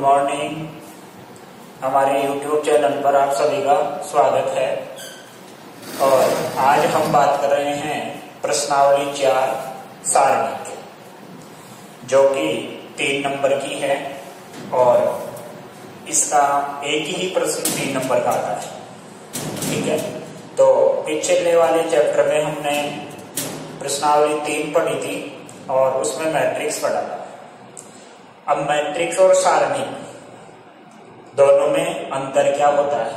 Morning. हमारे YouTube channel पर आप सभी का स्वागत है और आज हम बात कर रहे हैं प्रश्नावली 4 सारणी जो कि 3 नंबर की है और इसका एक ही प्रश्न 3 नंबर का आता है। ठीक है, तो पिछले वाले चैप्टर में हमने प्रश्नावली 3 पढ़ी थी और उसमें मैट्रिक्स पढ़ा था। अब मैट्रिक्स और सारणी दोनों में अंतर क्या होता है?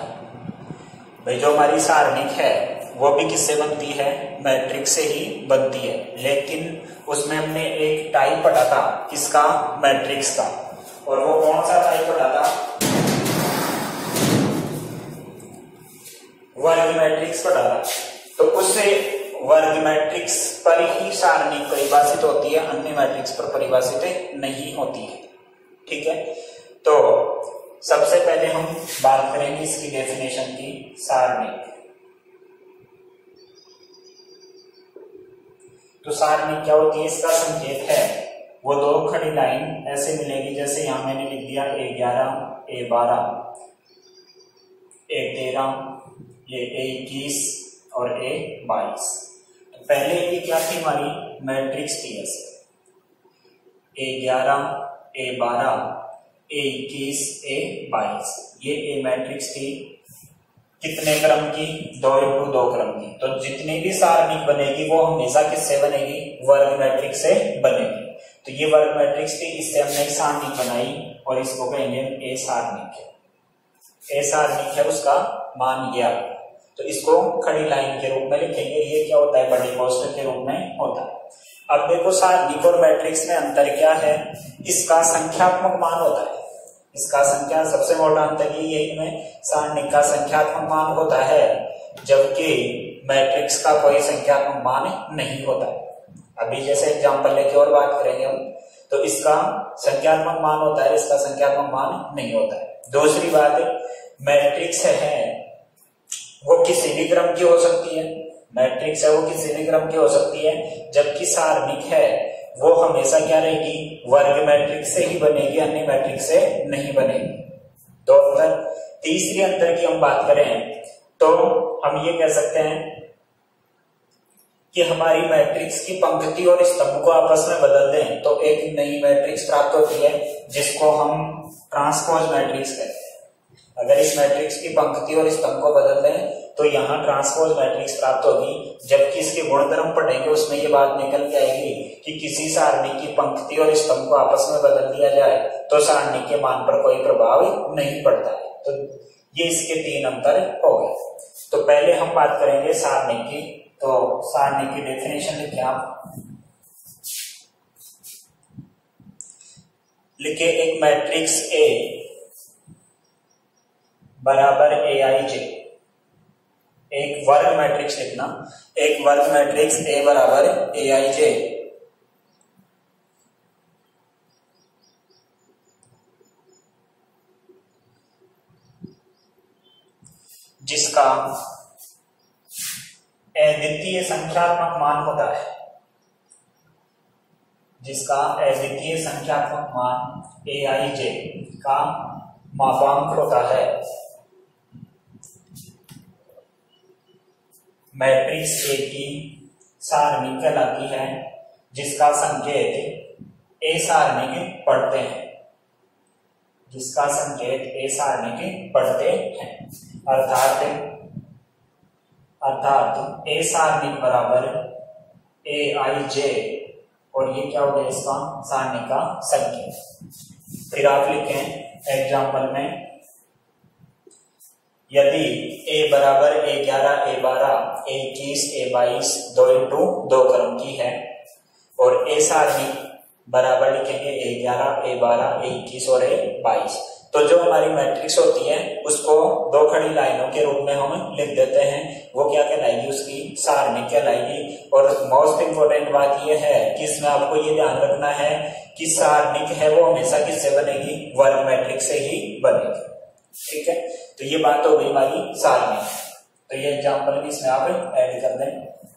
भाई जो हमारी सारणिक है वो भी किससे बनती है? मैट्रिक्स से ही बनती है, लेकिन उसमें हमने एक टाइप पढ़ा था किसका? मैट्रिक्स का। और वो कौन सा टाइप पढ़ा था? वर्ग मैट्रिक्स पढ़ा था। तो उससे वर्ग मैट्रिक्स पर ही सारणी परिभाषित होती है, अन्य मैट्रिक्स पर परिभाषित नहीं होती है। ठीक है, तो सबसे पहले हम बात करेंगे इसकी डेफिनेशन की। सारणी, तो सारणी क्या होती है? इसका संकेत है वो 2 खड़ी लाइन ऐसे मिलेगी, जैसे यहां मैंने लिख दिया A11, A12, A13, ये A21 और A22। तो पहले की क्या थी? हमारी मैट्रिक्स थी ऐसे A11, A12, A21, A22। ये A मैट्रिक्स थी कितने क्रम की? 2x2 क्रम की। तो जितनी भी सारणी बनेगी वो हमेशा किससे बनेगी? वर्ग मैट्रिक्स से बनेगी। तो ये वर्ग मैट्रिक्स थी, इससे हमने एक सारणी बनाई और इसको कहेंगे A सारणिक है। A सारणिक है, उसका मान गया, तो इसको खड़ी लाइन के रूप में लिखेंगे। ये क्या होता है? बड़ी कोष्ठक के रूप में होता है। अब देखो सारणिक और मैट्रिक्स में अंतर क्या है? इसका संख्यात्मक मान होता है। इसका संख्या सबसे मोटा अंतर ये इनमें सारणिक का संख्यात्मक मान होता है, जबकि मैट्रिक्स का कोई संख्यात्मक मान नहीं होता है। अभी जैसे एग्जांपल लेके और बात करेंगे हम, तो इसका संख्यात्मक मान होता है, इसका संख्यात्मक मान नहीं होता है। दूसरी बात, मैट्रिक्स है वो किसी भी क्रम की हो सकती है। मैट्रिक्स है वो किसी भी क्रम की हो सकती है, जबकि सारणिक है वो हमेशा क्या रहेगी? वर्ग मैट्रिक्स से ही बनेगी, अन्य मैट्रिक्स से नहीं बनेगी। तो अंतर, तीसरी अंतर की हम बात करें तो हम ये कह सकते हैं कि हमारी मैट्रिक्स की पंक्ति और स्तंभ को आपस में बदल दें तो एक नई मैट्रिक्स प्राप्त होती है, जिसको हम ट्रांसपोज मैट्रिक्स कहते हैं। अगर इस मैट्रिक्स की पंक्ति और स्तंभ को बदल दें तो यहाँ ट्रांसपोज मैट्रिक्स प्राप्त होगी, जबकि इसके गुणधर्म पढ़ेंगे उसमें ये बात निकल के आएगी कि किसी सारणी की पंक्ति और स्तंभ को आपस में बदल दिया जाए तो सारणी के मान पर कोई प्रभाव नहीं पड़ता है। तो ये इसके 3 अंतर हो गए। तो पहले हम बात करेंगे सारणी की। तो सारणी की डेफिनेशन लिखे आप, लिखे एक मैट्रिक्स A बराबर AIJ। एक वर्ग मैट्रिक्स लिखना, एक वर्ग मैट्रिक्स A बराबर AIJ जिसका अद्वितीय संख्यात्मक मान होता है, जिसका अद्वितीय संख्यात्मक मान AIJ का मापांक होता है। मैट्रिक्स A की सारणी कहलाती है जिसका संकेत A सारणी के पढ़ते हैं, जिसका संकेत A सारणी के पढ़ते हैं। अर्थात A सारणी बराबर AIJ, और ये क्या हो गया? इसका सारणी का संकेत। फिर आप लिखें एग्जाम्पल में, यदि A बराबर A11, A12, A21, A22 2x2 क्रम की है और A सारणी बराबर लिखेंगे A11, A12, A21 और A22, तो जो हमारी मैट्रिक्स होती है उसको 2 खड़ी लाइनों के रूप में हम लिख देते हैं। वो क्या कहलाएगी? उसकी सारणी कहलाएगी। और मोस्ट इंपोर्टेंट बात यह है कि इसमें आपको ये ध्यान रखना है कि सारणिक है वो हमेशा किससे बनेगी? वर्ग मैट्रिक्स से ही बनेगी। ठीक है, तो ये बात हो गई हमारी सारणी। तो ये एग्जाम्पल भी इसमें आप ऐड कर दें।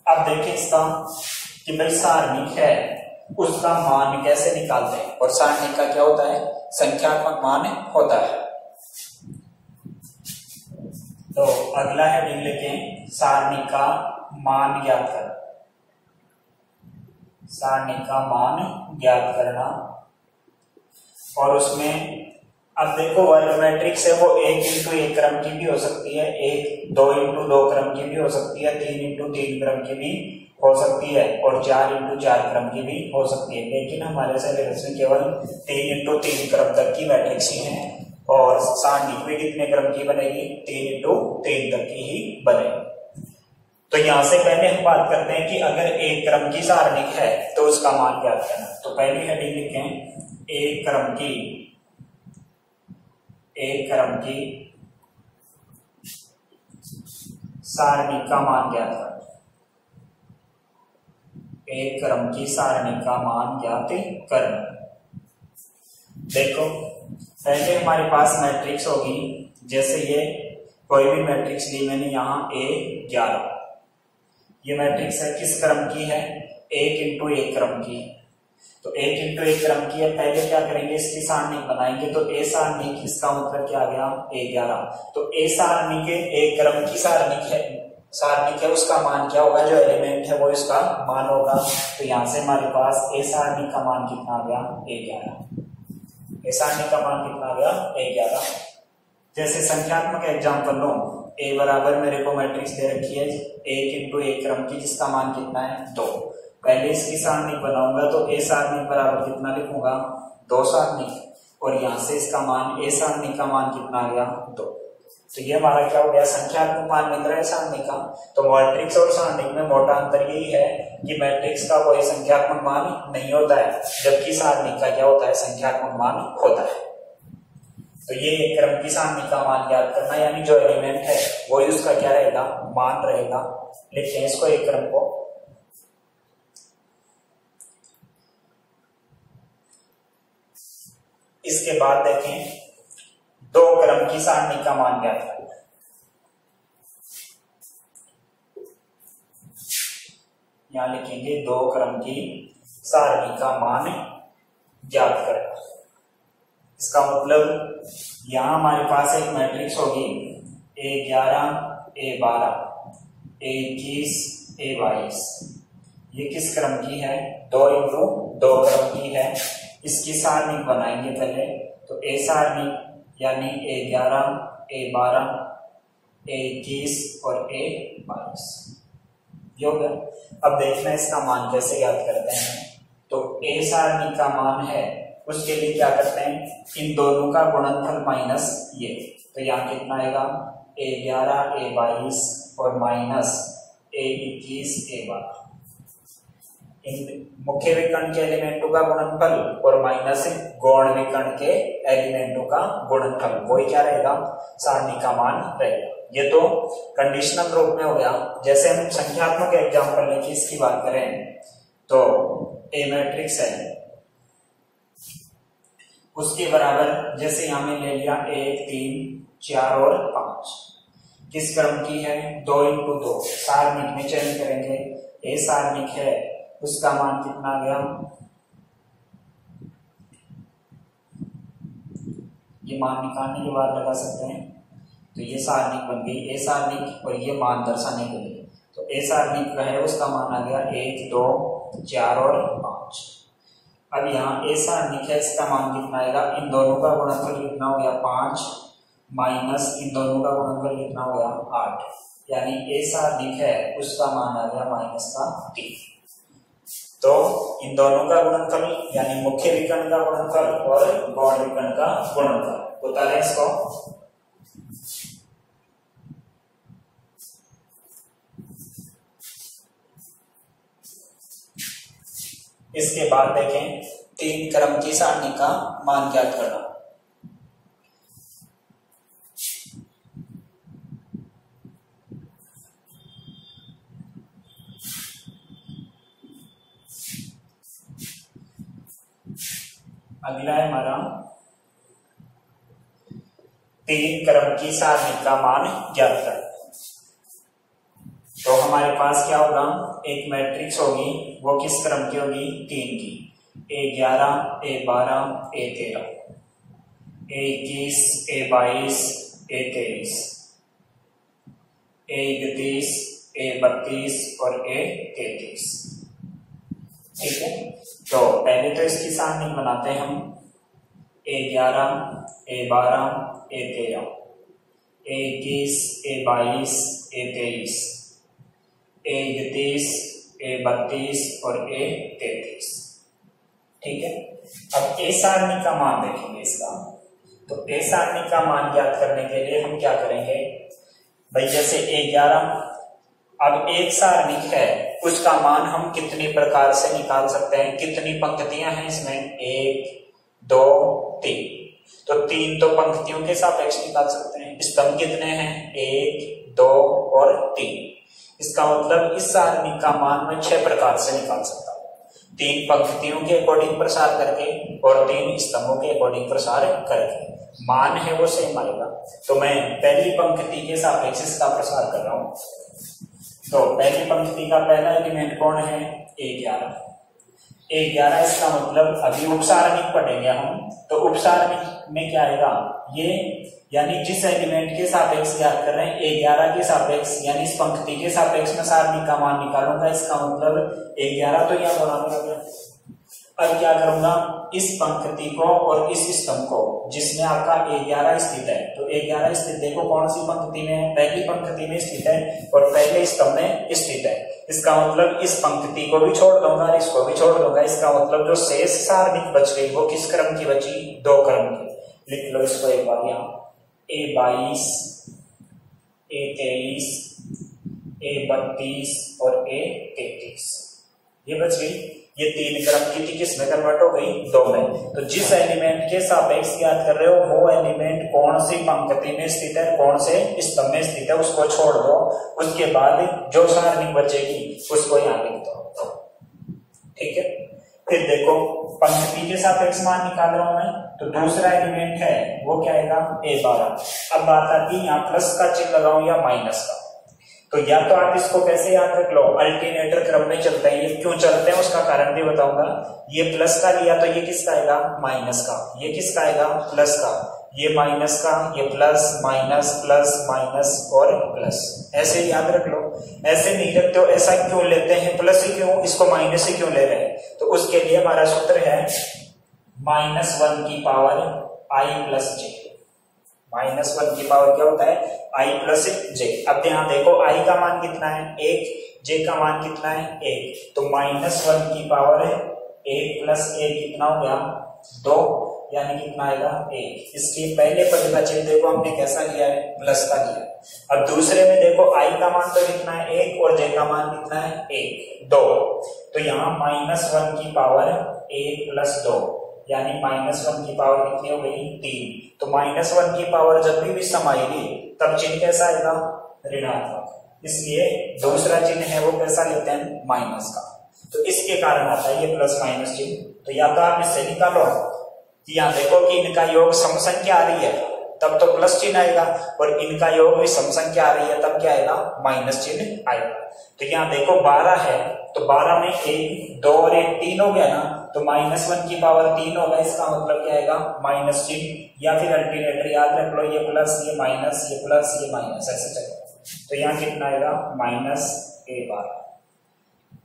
अब देखिए इसका कि भाई सारणिक है उसका मान कैसे निकालते हैं, और सारणिक का क्या होता है, संख्यात्मक मान होता है। तो अगला हेडिंग लिखें, सारणिक का मान ज्ञात करना। सारणिक का मान ज्ञात करना, और उसमें अब देखो वर्ग मैट्रिक्स है वो 1 इंटू 1 क्रम की भी हो सकती है, 2 इंटू 2 क्रम की भी हो सकती है, 3 इंटू 3 क्रम की भी हो सकती है, और 4 इंटू 4 क्रम की भी हो सकती है। लेकिन हमारे सिलेबस में केवल 3 इंटू 3 क्रम तक की मैट्रिक्स ही है, और सारणिक में कितने क्रम की बनेगी, 3 इंटू 3 तक की ही बनेगी। तो यहां से पहले हम बात करते हैं कि अगर एक क्रम की सारणिक है तो उसका मान ज्ञात करना। तो पहली हेडिंग लिखें, एक क्रम की सारणिक का मान ज्ञात करना। एक क्रम की सारणिक का मान ज्ञात करना। देखो पहले हमारे पास मैट्रिक्स होगी, जैसे ये कोई भी मैट्रिक्स ली मैंने यहाँ A11, ये मैट्रिक्स है किस क्रम की है, 1 इंटू 1 क्रम की। तो 1 इंटू 1 क्रम की है, पहले क्या करेंगे, इसकी सारणिक बनाएंगे। तो ए सारणिक, इसका मतलब क्या आ गया, A11। तो ए सारणिक एक क्रम की सारणिक है, उसका मान क्या होगा, जो एलिमेंट है वो इसका मान होगा। तो यहां से हमारे पास ए सारणिक का मान कितना आ गया, A11। ए सारणिक का मान कितना आ गया, A11। जैसे संख्यात्मक एग्जाम्पल लो, ए बराबर मेरे को मैट्रिक्स दे रखी है 1 इंटू 1 क्रम की, जिसका मान कितना है, 2। पहले इसकी सारणिक बनाऊंगा, तो ए सारणिक बराबर कितना लिखूंगा, 2 सारणिक, और यहां से इसका मान, ए सारणिक का मान कितना आ गया, 2। तो ये हमारा क्या हो गया, संख्यात्मक मान मिल रहा है सारणिक का। तो मैट्रिक्स और सारणिक में मोटा अंतर यही है कि मैट्रिक्स का कोई संख्यात्मक मान नहीं होता है, जबकि सारणिक का क्या होता है, संख्यात्मक मान होता है। तो ये एक क्रम की सारणिक का मान ज्ञात करना, यानी जो एलिमेंट है वही उसका क्या रहेगा, मान रहेगा। लिखते हैं इसको एक क्रम को। इसके बाद देखें, 2 क्रम की सारणिक का मान ज्ञात करना। यहां लिखेंगे 2 क्रम की सारणिक का मान ज्ञात करना। इसका मतलब यहां हमारे पास एक मैट्रिक्स होगी A11, A12, A21, A22। ये किस क्रम की है, 2 इंटू 2 क्रम की है। इसकी सारणिक बनाएंगे पहले। तो ए सारणिक यानी A11, A12, A21 और A22 ये हो गया। अब देखना इसका मान कैसे ज्ञात करते हैं। तो ए सारणी का मान है, उसके लिए क्या करते हैं, इन दोनों का गुणनफल माइनस ये। तो यहाँ कितना आएगा, A11, A22 और माइनस A21, A12। इन मुख्य विकर्ण के एलिमेंटों का गुणनफल और माइनस गौण विकर्ण के एलिमेंटों का गुणनफल, वही क्या रहेगा, सारणी का मान रहेगा। ये तो कंडीशनल रूप में हो गया। जैसे हम संख्यात्मक एग्जांपल लेके इसकी बात करें तो ए मैट्रिक्स है, उसके बराबर जैसे यहां में ले लिया 1, 3, 4 और 5, किस क्रम की है, 2 इंटू 2। सारणिक में चयन करेंगे, ए सारणिक है, उसका मान कितना आ गया, ये मान निकालने के बाद लगा सकते हैं। तो ये सारणिक बन गई ए सारणिक, और ये मान दर्शाने के लिए तो ए सारणिक का है, उसका मान आ गया 1, 2, 4 और 5। अब यहाँ ए सारणिक है, इसका मान कितना आएगा, इन दोनों का गुणनफल कितना हो गया 5 माइनस इन दोनों का गुणनफल कितना हो गया 8, यानी ए सारणिक है, उसका मान आ गया माइनस का 3। तो इन दोनों का गुणनफल यानी मुख्य विकर्ण का गुणनफल और गौण विकर्ण का गुणनफल बता दें इसको। इसके बाद देखें 3 क्रम की सारणी का मान ज्ञात करना। अगला है हमारा 3 क्रम की सारणी का मान ज्ञात करना। तो हमारे पास क्या होगा, एक मैट्रिक्स होगी, वो किस क्रम की होगी, 3 की, A11, A12, A13, A21, A22, A23, A31, A32 और A33। ठीक है, तो पहले तो इसकी सारणी बनाते हैं हम। A11, A12, A13, A21, A22, A23, A31, A32 और A33। ठीक है, अब ए सारणी का मान देखेंगे इसका। तो ए सारणी का मान ज्ञात करने के लिए हम क्या करेंगे भाई, जैसे A11, अब एक सारणी है, उसका मान हम कितनी प्रकार से निकाल सकते हैं, कितनी पंक्तियां हैं इसमें, 1 2 3, तो 3 तो पंक्तियों के सापेक्ष निकाल सकते हैं। स्तंभ कितने हैं, 1 2 और 3। इसका मतलब इस सारणी का मान मैं 6 प्रकार से निकाल सकता हूँ, 3 पंक्तियों के अकॉर्डिंग प्रसार करके और 3 स्तंभों के अकॉर्डिंग प्रसार करके। मान है वो सेम आएगा। तो मैं पहली पंक्ति के सापेक्ष इसका प्रसार कर रहा हूं। तो पहली पंक्ति का पहला एलिमेंट कौन है, A11। A11 इसका मतलब अभी उपसारणिक पढ़ेंगे हम, तो उपसारणिक में क्या आएगा, ये यानी जिस एलिमेंट के सापेक्ष ज्ञात कर रहे हैं A11 के सापेक्ष, यानी इस पंक्ति के सापेक्ष में सारणी का मान निकालूंगा। इसका मतलब A11 तो यह बराबर हो गया। अब क्या करूंगा, इस पंक्ति को और इस स्तंभ को जिसमें आपका A11 स्थित है, तो A11 स्थित देखो कौन सी पंक्ति में, पहली पंक्ति में स्थित है और पहले स्तंभ में स्थित है। इसका मतलब इस पंक्ति को भी छोड़ दूंगा और इसको भी छोड़ दूंगा। इसका मतलब जो शेष सारणी बच गई वो किस क्रम की बची, 2 क्रम की। लिख लो इसको एक बार यहाँ, A22, A23, A32 और A33, ये बच गई। ये 3 क्रम की थी, किसमें कन्वर्ट हो गई, 2 में। तो जिस एलिमेंट के सापेक्ष याद कर रहे हो वो एलिमेंट कौन सी पंक्ति में स्थित है, कौन से स्तंभ में स्थित है, उसको छोड़ दो। उसके बाद जो सारणी बचेगी उसको यहाँ लिख दो। ठीक है, फिर देखो पंक्ति के सापेक्ष मान निकाल रहा हूं मैं, तो दूसरा एलिमेंट है वो क्या आएगा, A12। अब बात आती है यहाँ प्लस का चिन्ह लगाऊं या माइनस का। तो या तो आप इसको कैसे याद रख लो, अल्टरनेटर क्रम में चलते हैं। ये क्यों चलते हैं उसका कारण भी बताऊंगा। ये प्लस का लिया तो ये किसका आएगा, माइनस का। ये किसका आएगा, प्लस का। ये माइनस का, ये प्लस माइनस प्लस माइनस और प्लस, ऐसे याद रख लो। ऐसे नहीं रखते हो, ऐसा क्यों लेते हैं, प्लस ही क्यों, इसको माइनस ही क्यों ले रहे हैं। तो उसके लिए हमारा सूत्र है -1 की पावर I प्लस जे। -1 की पावर क्या होता है, I प्लस जे। अब यहाँ देखो I का मान कितना है, 1, J का मान कितना है, 1। तो -1 की पावर 1 प्लस 1 कितना हो गया, 2, यानी कितना आएगा, 1। इसके पहले पद का चिन्ह देखो हमने कैसा लिया है, प्लस का लिया। अब दूसरे में देखो I का मान तो कितना है, 1 और J का मान कितना है, 1 2। तो यहाँ -1 की पावर 1 प्लस 2, यानी -1 की पावर कितनी हो गई, 3। तो -1 की पावर जब भी विषम आएगी तब चिन्ह कैसा आएगा, ऋणात्मक। इसलिए दूसरा चिन्ह है वो कैसा लेते हैं, माइनस का। तो इसके कारण आता है ये प्लस माइनस चिन्ह। तो या तो आप इससे निकालो, यहाँ देखो कि इनका योग सम संख्या आ रही है तब तो प्लस चिन्ह आएगा, और इनका योग भी सम संख्या आ रही है तब क्या आएगा, माइनस चिन्ह आएगा। तो यहाँ देखो 12 है, तो 12 में 1 2 और 1 3 हो गया ना, तो -1 की पावर 3 होगा। इसका मतलब क्या आएगा, माइनस चिन्ह। या फिर अल्टरनेटर याद रख लो, ये प्लस ये माइनस, ये प्लस ये माइनस, ऐसे चलेगा। तो यहाँ कितना आएगा, -A12।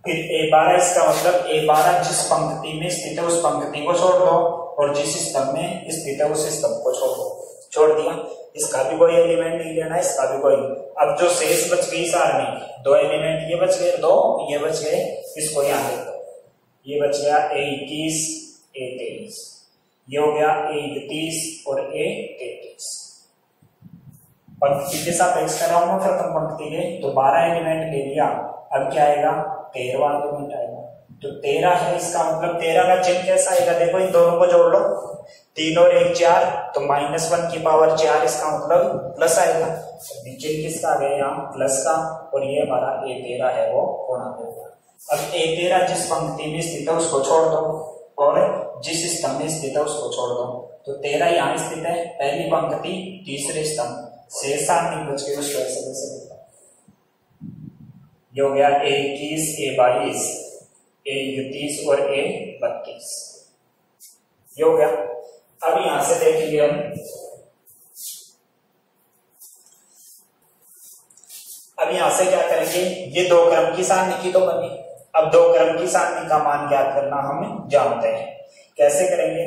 फिर A12 इसका मतलब A12 जिस पंक्ति में स्थित है उस पंक्ति को छोड़ दो, और जिस स्तंभ में स्थित है उस स्तंभ को छोड़ दो। छोड़ दिया, इसका भी कोई एलिमेंट नहीं लेना, इसका भी कोई। अब जो शेष बच गई सारणी, 2 एलिमेंट ये बच गए, 2 ये बच गए, इसको यहाँ लिख दो। ये बच गया A21 A23, ये हो गया A31 और A33। पंक्ति के सापेक्ष कर रहा हूं मैं प्रथम पंक्ति के, तो 12 एलिमेंट ले लिया। अब क्या आएगा, 13वां एलिमेंट आएगा। तो 13 है, इसका मतलब 13 का चिन्ह कैसा आएगा, देखो इन दोनों को जोड़ लो, 3 और 1 4, तो -1 की पावर 4, इसका मतलब प्लस आएगा। चिन्ह किसका आ गया यहाँ, प्लस का, और ये हमारा A13 है वो पूर्णांक होगा। अब A13 जिस पंक्ति में स्थित है उसको छोड़ दो, और जिस स्तंभ में स्थित है उसको छोड़ दो। तो 13 यहाँ स्थित है, पहली पंक्ति तीसरे स्तंभ, शेष सारणी बच गई उसको ऐसे कैसे लिखा। ये हो गया A21 A22 A31 और A32, ये हो गया। अब यहां से देखेंगे हम, अब यहां से क्या करेंगे, ये 2 क्रम की सारणी तो बनी। अब 2 क्रम की सारणी का मान ज्ञात करना हम जानते हैं, कैसे करेंगे।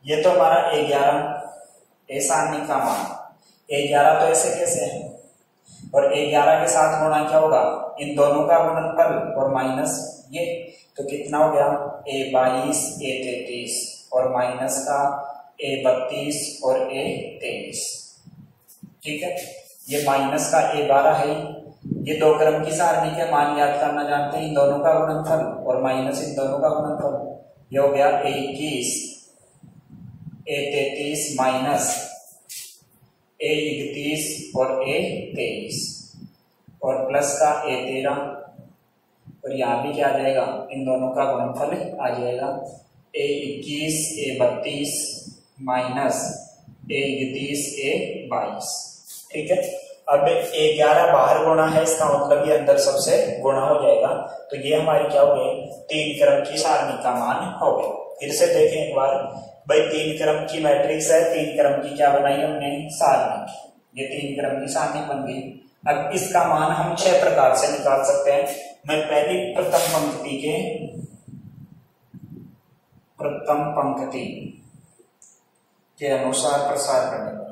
ये तो हमारा A11 ए सारणी का मान, A11 तो ऐसे कैसे है, और A11 के साथ गुणा क्या होगा, इन दोनों का गुणनफल और माइनस ये, तो कितना हो गया A22 A33 और माइनस का A32 और A23, ठीक है। ये माइनस का A12 है, ये 2 क्रम की सारणी के मान ज्ञात करना जानते हैं, इन दोनों का गुणनफल और माइनस इन दोनों का गुणनफल, ये हो गया A21 A33 माइनस A31 और A23 और प्लस का A13, और यहाँ भी क्या आ जाएगा, इन दोनों का गुणनफल आ जाएगा A21 A32 minus A31 A22, ठीक है। अब A11 बाहर गुणा है, इसका मतलब ये अंदर सबसे गुणा हो जाएगा, तो ये हमारी क्या हो गई, 3 क्रम की सारणी का मान हो गया। फिर से देखें एक बार भाई, 3 क्रम की मैट्रिक्स है, 3 क्रम की क्या बनाई हमने, सारणी, ये 3 क्रम की सारणी बन गई। अब इसका मान हम 6 प्रकार से निकाल सकते हैं। मैं पहली प्रथम पंक्ति के अनुसार प्रसार करने पर,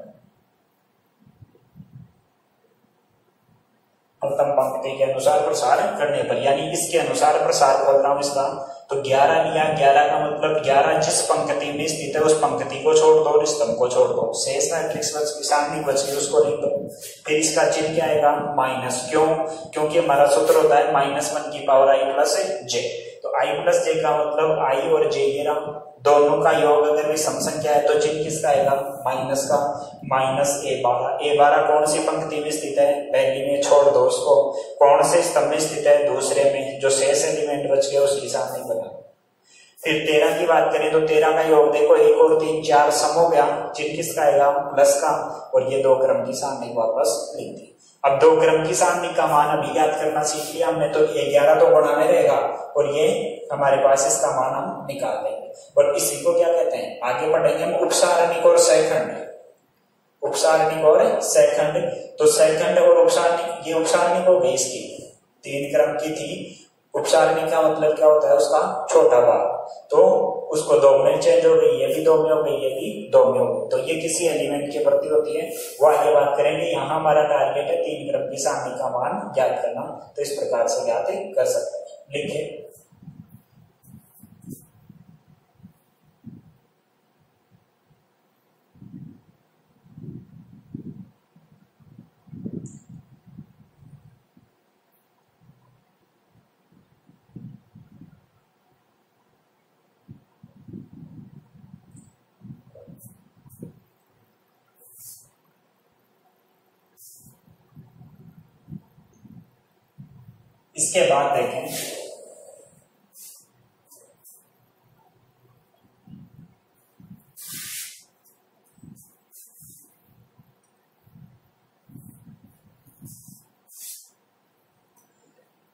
प्रथम पंक्ति के अनुसार प्रसार करने पर, यानी इसके अनुसार प्रसार बोल रहा हूं इसका, तो 11 लिया, 11 का मतलब 11 जिस पंक्ति में स्थित है उस पंक्ति को छोड़ दो, स्तंभ को छोड़ दो, शेष मैट्रिक्स सारणी बच गई उसको लिख दो। फिर इसका चिन्ह क्या आएगा, माइनस, क्यों, क्योंकि हमारा सूत्र होता है -1 की पावर i प्लस जे, तो i प्लस जे का मतलब i और j, ये रहा, दोनों का योग अगर विषम संख्या है तो चिन्ह किसका आएगा, माइनस का, माइनस A12, A12 कौन सी पंक्ति में स्थित है, पहली में, छोड़ दो उसको, कौन से स्तंभ में स्थित है, दूसरे में, जो शेष एलिमेंट बच गया उसकी सारणी बना। फिर 13 की बात करें तो 13 का योग देखो, 1 और 3 4 सम हो गया, चिन्ह किसका आएगा, प्लस का, और ये 2 क्रम की सारणी वापस लिख दी। अब 2 क्रम की सारणी का मान अभी याद करना सीख लिया हमने, तो A11 तो गुणा में रहेगा और ये हमारे पास इसका मान हम निकाल देंगे, और इसी को क्या कहते हैं, आगे पढ़ेंगे हम उपसारणिक और सहखंड, उपसारणिक और सहखंड। तो सहखंड और उपसारणिक, ये उपसारणिक हो गई इसकी, 3 क्रम की थी, उपसारणिक का मतलब क्या होता है, उसका छोटा भाग, तो उसको 2 में चेंज हो गई, ये भी 2 में हो गई, ये भी 2 में हो गई, तो ये किसी एलिमेंट के प्रति होती है, वो आगे बात करेंगे। यहाँ हमारा टारगेट है 3 क्रम की सारणी का मान ज्ञात करना, तो इस प्रकार से ज्ञात कर सकते हैं, लिखिए। इसके बाद देखें,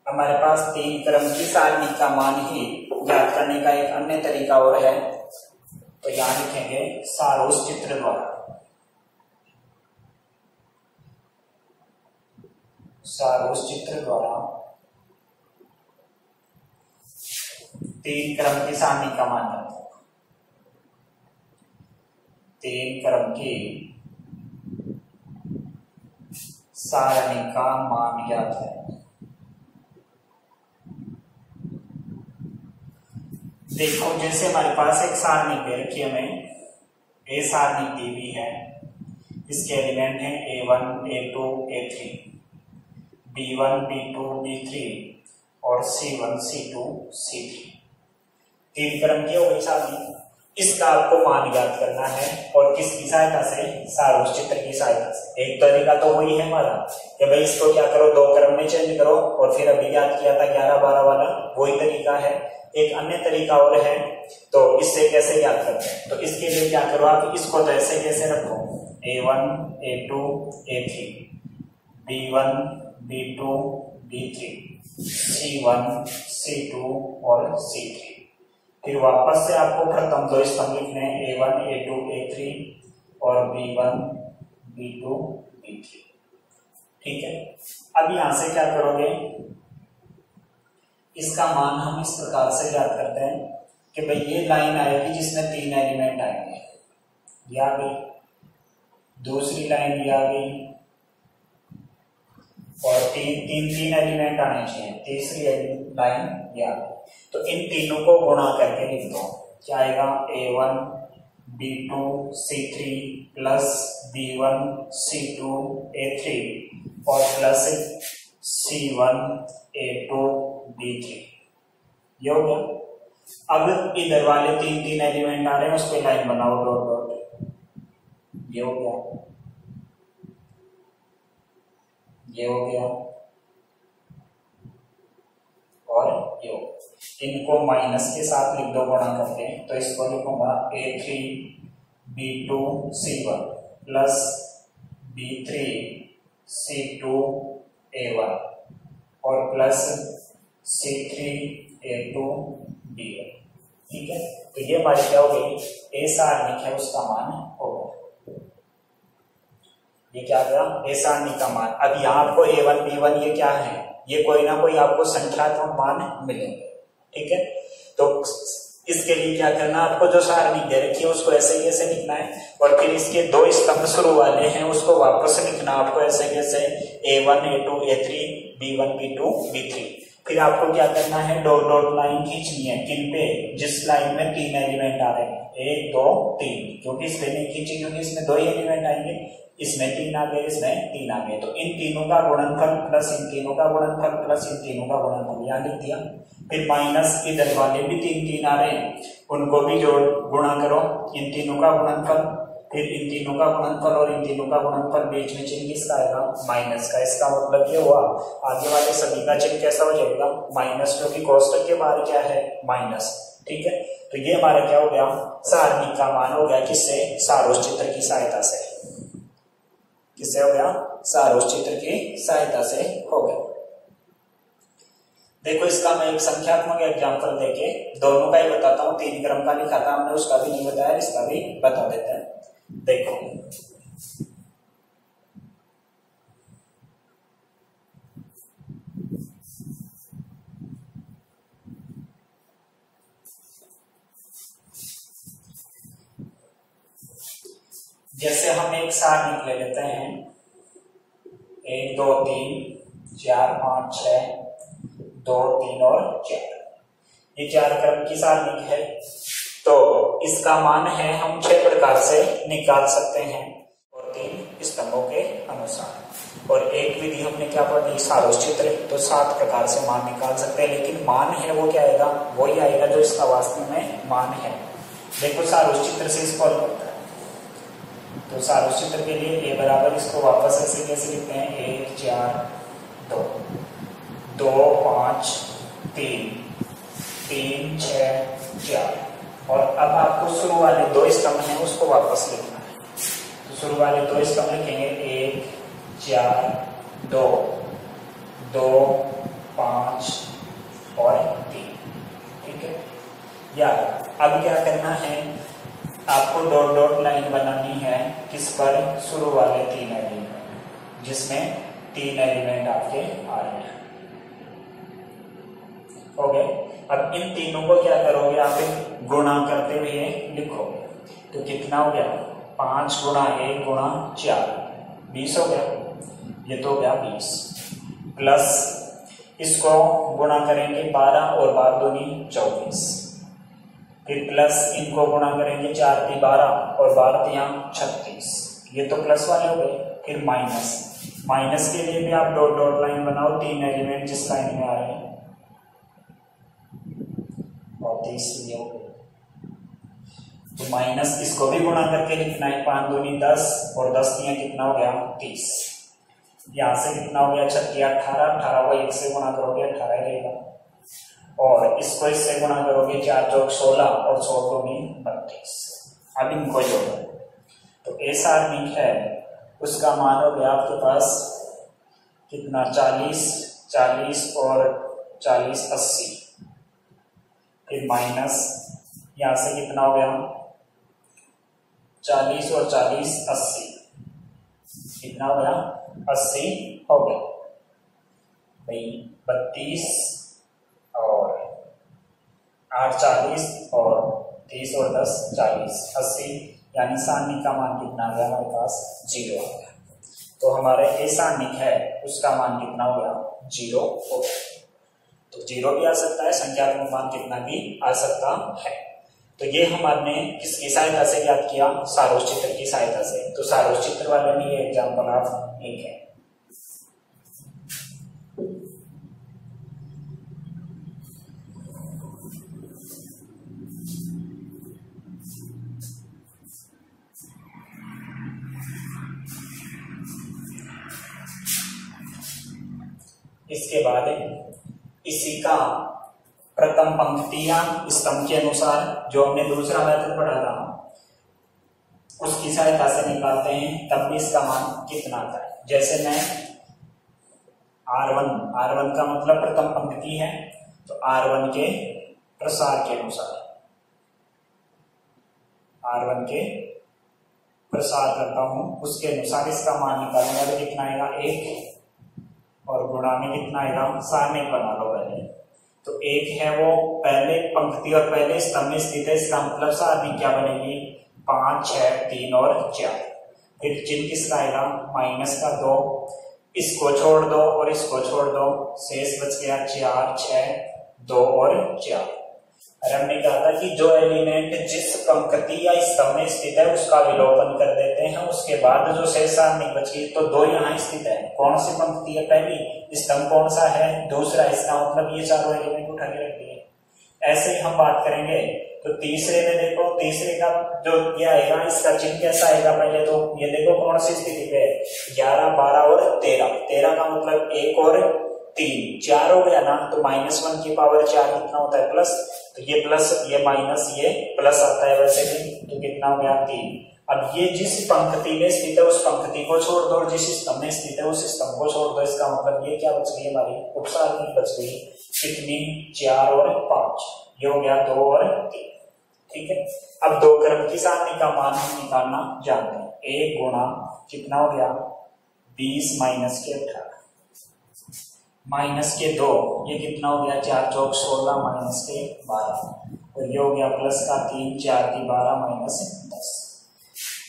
हमारे पास 3 क्रम की सारणी का मान ही ज्ञात करने का एक अन्य तरीका और है, तो यहां लिखेंगे सारोस चित्र द्वारा, सारोस चित्र द्वारा 3 क्रम की सारणी का मान ज्ञात करना, 3 क्रम की सारणी का मान ज्ञात है। देखो, जैसे हमारे पास एक सारणी दे रखी है, हमें ए सारणी दी हुई है, इसके एलिमेंट हैं A1 A2 A3, B1 B2 B3 और C1 C2 C3, 3 क्रम की हो गई सारणी। इसका आपको मान ज्ञात करना है, और किसकी सहायता से, सारोस चित्र की सहायता से। एक तरीका तो वही है हमारा कि भाई इसको क्या करो, 2 क्रम में चेंज करो, और फिर अभी याद किया था 11-12 वाला, वही तरीका है। एक अन्य तरीका और है, तो इससे कैसे याद करते हैं, तो इसके लिए क्या करो आप, इसको तो ऐसे कैसे रखो, A1 A2 A3 B1 B2 B3, C1, C2 और C3। फिर वापस से आपको प्रथम दो स्तंभ लिखने हैं, A1, A2, A3 और B1, B2, B3। ठीक है, अब यहां से क्या करोगे, इसका मान हम इस प्रकार से ज्ञात करते हैं कि भाई ये लाइन आएगी जिसमें 3 एलिमेंट आएंगे, ये आ गई, दूसरी लाइन ये आ गई और तीन एलिमेंट आने चाहिए, तीसरी लाइन ये आ गई। तो इन तीनों को गुणा करके लिख दो, क्या आएगा, A1 B2 C3 plus B1 C2 A3 और प्लस C1 A2 B3। ये हो गया। अब इधर वाले तीन एलिमेंट आ रहे हैं, उस पर लाइन बनाओ डॉट डॉट, ये हो गया, ये हो गया और ये हो गया। इनको माइनस के साथ लिख दो गुणा करके, तो इसको लिखूंगा A3 B2 C1 plus B3 C2 A1 और प्लस C3 A2 B1। ठीक है, तो ये हमारी क्या हो गई, ए सारणिक है उसका मान होगा, ये क्या गया, ए सारणी का मान। अब यहाँ आपको A1 B1 ये क्या है, ये कोई ना कोई आपको संख्यात्मक मान मिलेंगे। ठीक है, तो इसके लिए क्या करना, आपको जो सारणी दे रखी है उसको ऐसे ही ऐसे लिखना है और फिर इसके दो स्तंभ शुरू वाले हैं उसको वापस लिखना आपको ऐसे कैसे, A1 A2 A3 B1 B2 B3। फिर आपको क्या करना है, डॉट डॉट लाइन खींचनी है, किन पे, जिस लाइन में 3 एलिमेंट आ रहे हैं, 1 2 3, क्योंकि इसलिए नहीं खींची क्योंकि इसमें 2 ही एलिमेंट आएंगे, इसमें 3 आ गए, इसमें 3 आ गए, तो इन तीनों का गुणनफल प्लस इन तीनों का गुणनफल प्लस इन तीनों का गुणनफल यहाँ लिख दिया। फिर माइनस इधर वाले भी 3 आ रहे हैं, उनको भी जोड़ गुणा करो, इन तीनों का गुणनफल, फिर इन तीनों का गुणनफल और इन तीनों का गुणनफल, बीच में चिन्ह किसका आएगा, माइनस का। इसका मतलब ये हुआ, आगे वाले सभी का चिन्ह कैसा हो जाएगा, माइनस, क्योंकि कोष्टक के बाहर क्या है, माइनस। ठीक है, तो ये हमारा क्या हो गया, सारणी का मान हो गया, किससे, सारोस चित्र की सहायता से। किससे हो गया, सारोस चित्र की सहायता से हो गया। देखो इसका मैं एक संख्यात्मक एग्जांपल देके दोनों का ही बताता हूँ, 3 क्रम का लिखा था हमने, उसका भी नहीं बताया, इसका भी बता देते हैं। देखो जैसे हम एक सारणी ले लेते हैं, 1 2 3 4 5 6 2 3 और 4, ये 4 क्रम की सारणी है। तो इसका मान है हम 6 प्रकार से निकाल सकते हैं और 3 स्तंभों के अनुसार। और एक विधि हमने क्या पढ़ी, सारोस चित्र, तो 7 प्रकार से मान निकाल सकते हैं, लेकिन मान है वो क्या आएगा, वही आएगा जो इसका वास्तव में मान है। देखो सारोस चित्र से इसको हल करता है, तो सारोस चित्र के लिए ए बराबर, इसको वापस ऐसे कैसे लिखते हैं, 1 4 2 2 5 3 3 6 4। और अब आपको शुरू वाले 2 स्तंभ हैं उसको वापस लिखना है, तो शुरू वाले 2 स्तंभ लिखेंगे 1 4 2 2 5 और 3। ठीक है, या अब क्या करना है, आपको डॉट डॉट लाइन बनानी है, किस पर, शुरू वाले 3 एलिमेंट, जिसमें 3 एलिमेंट आपके आ रहे हैं। हो गए। अब इन तीनों को क्या करोगे, आप गुणा करते हुए लिखोगे, तो कितना हो गया, 5 गुणा 1 गुणा 4 20 हो गया, ये तो हो गया 20, प्लस इसको गुणा करेंगे 12 और 12 दूनी 24, फिर प्लस इनको गुणा करेंगे 4 × 12 और 12 × 36, ये तो प्लस वाले हो गए। फिर माइनस, माइनस के लिए भी आप डॉट डॉट लाइन बनाओ, 3 एलिमेंट जिस लाइन में आ रहे हैं, और 30 ये हो गए, तो माइनस इसको भी गुणा करके लिखना है, 5 दूनी 10 और 10 × कितना हो गया 30, यहां से कितना हो गया 36 18, 18 को 1 से गुणा करोगे 18 रहेगा, और इसको इससे गुणा करोगे 4 चौक 16 और 16 दूनी 32। अब इनको जोड़ो, तो ए सारणी है उसका मान हो गया आपके पास कितना, 40 40 और 40 80, फिर माइनस यहां से कितना हो गया 40 और 40 80, कितना हो गया 80 हो गया भाई। 32 और 8 40 और 30 और 10 40 80, यानी सारणिक का मान कितना आ गया हमारे पास 0 आ गया। तो हमारे ये सारणिक है उसका मान कितना हो गया 0 हो गया। तो 0 भी आ सकता है, संख्यात्मक मान कितना भी आ सकता है। तो ये हमने किसकी सहायता से ज्ञात किया, सारोच चित्र की सहायता से। तो सारोच चित्र वाले में ये एग्जाम्पल आप एक है। इसके बाद इसी का प्रथम पंक्ति या स्तंभ के अनुसार जो हमने दूसरा मेथड पढ़ा था उसकी सहायता से निकालते हैं, तब भी इसका मान कितना आता है। जैसे मैं R1 का मतलब प्रथम पंक्ति है, तो R1 के प्रसार के अनुसार R1 के प्रसार करता हूं, उसके अनुसार इसका मान निकालूंगा तो कितना आएगा 1 और गुणा में कितना आएगा, सारणिक बना लो पहले। तो 1 है वो पहले पंक्ति और पहले स्तंभ में स्थित है, इसका मतलब सारणिक क्या बनेगी 5 6 3 और 4। फिर चिन्ह किसका आएगा माइनस का 2, इसको छोड़ दो और इसको छोड़ दो, शेष बच गया 4 6 2 और 4। और हमने कहा था कि जो एलिमेंट जिस पंक्ति या स्तंभ में स्थित है उसका विलोपन कर देते हैं, उसके बाद जो शेष सारणिक बची, तो 2 यहाँ स्थित है। कौन सी पंक्ति है पहली, स्तंभ कौन सा है दूसरा, इसका मतलब ये चारों एलिमेंट उठा के रख दिए। ऐसे ही हम बात करेंगे तो तीसरे में देखो, तीसरे का जो ये आएगा इसका चिन्ह कैसा आएगा, पहले तो ये देखो कौन सी स्थिति पे 11 12 और 13 का मतलब 1 और 3 4 हो गया ना, तो -1 की पावर 4 कितना होता है प्लस, तो ये प्लस ये माइनस ये प्लस आता है वैसे भी, तो कितना हो गया 3। अब ये जिस पंक्ति में स्थित है उस पंक्ति को छोड़ दो और जिस स्तंभ में स्थित है उस स्तंभ को छोड़ दो, इसका मतलब ये क्या बच गई हमारी उपसारणिक बच गई कितनी 4 और 5, ये हो गया 2 और 3। ठीक है, अब 2 क्रम की सारणी का मान हम निकालना जानते हैं। 1 गुणा कितना हो गया 20 माइनस के 18 माइनस के 2, ये कितना हो गया 4 चौक 16 माइनस के 12, और ये हो गया प्लस का 3 4 की 12 माइनस 10।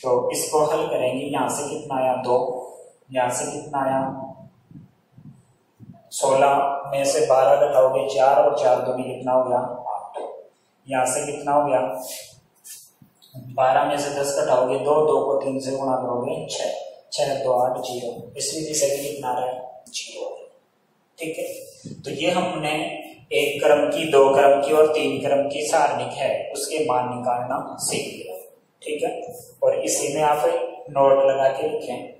तो इसको हल करेंगे, यहां से कितना आया 2, यहां से कितना आया 16 में से 12 घटाओगे 4 और 4 2 में कितना हो गया 8, यहां से कितना हो गया 12 में से 10 घटाओगे 2 2 को 3 से गुणा करोगे 6 6 2 8 0, इस विधि से भी कितना रहा है 0। ठीक है, तो ये हमने 1 क्रम की 2 क्रम की और 3 क्रम की सारणिक है उसके मान निकालना सीख लिया। ठीक है, और इसी में आप नोट लगा के लिखें।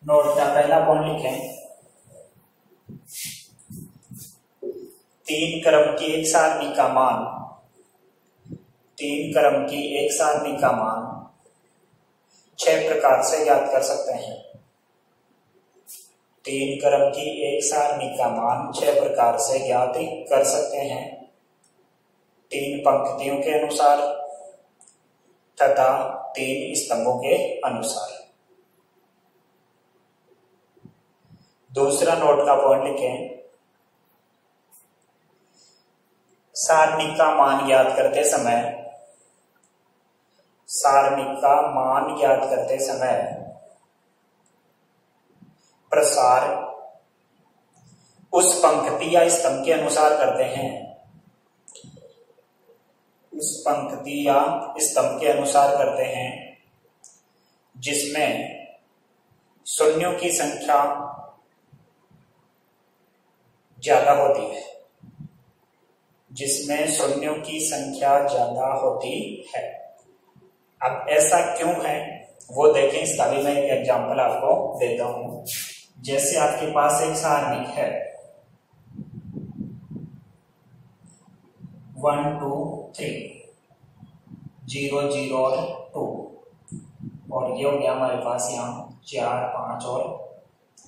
नोट का पहला पॉइंट लिखें, 3 क्रम की एक सारणी का मान 3 क्रम की एक सारणी का मान 6 प्रकार से ज्ञात कर सकते हैं। 3 क्रम की एक सारणी का मान 6 प्रकार से ज्ञात कर सकते हैं। 3 पंक्तियों के अनुसार तथा 3 स्तंभों के अनुसार। दूसरा नोट का पॉइंट लिखें, सारणिक का मान ज्ञात करते समय सारणिक का मान ज्ञात करते समय प्रसार उस पंक्ति या स्तंभ के अनुसार करते हैं, उस पंक्ति या स्तंभ के अनुसार करते हैं जिसमें शून्यों की संख्या ज्यादा होती है, जिसमें शून्यों की संख्या ज्यादा होती है। अब ऐसा क्यों है वो देखें, इसका भी मैं एक एग्जांपल आपको देता हूं। जैसे आपके पास एक सारणिक है 1 2 3 0 0 और 2, और ये हो गया हमारे पास यहाँ 4, 5 और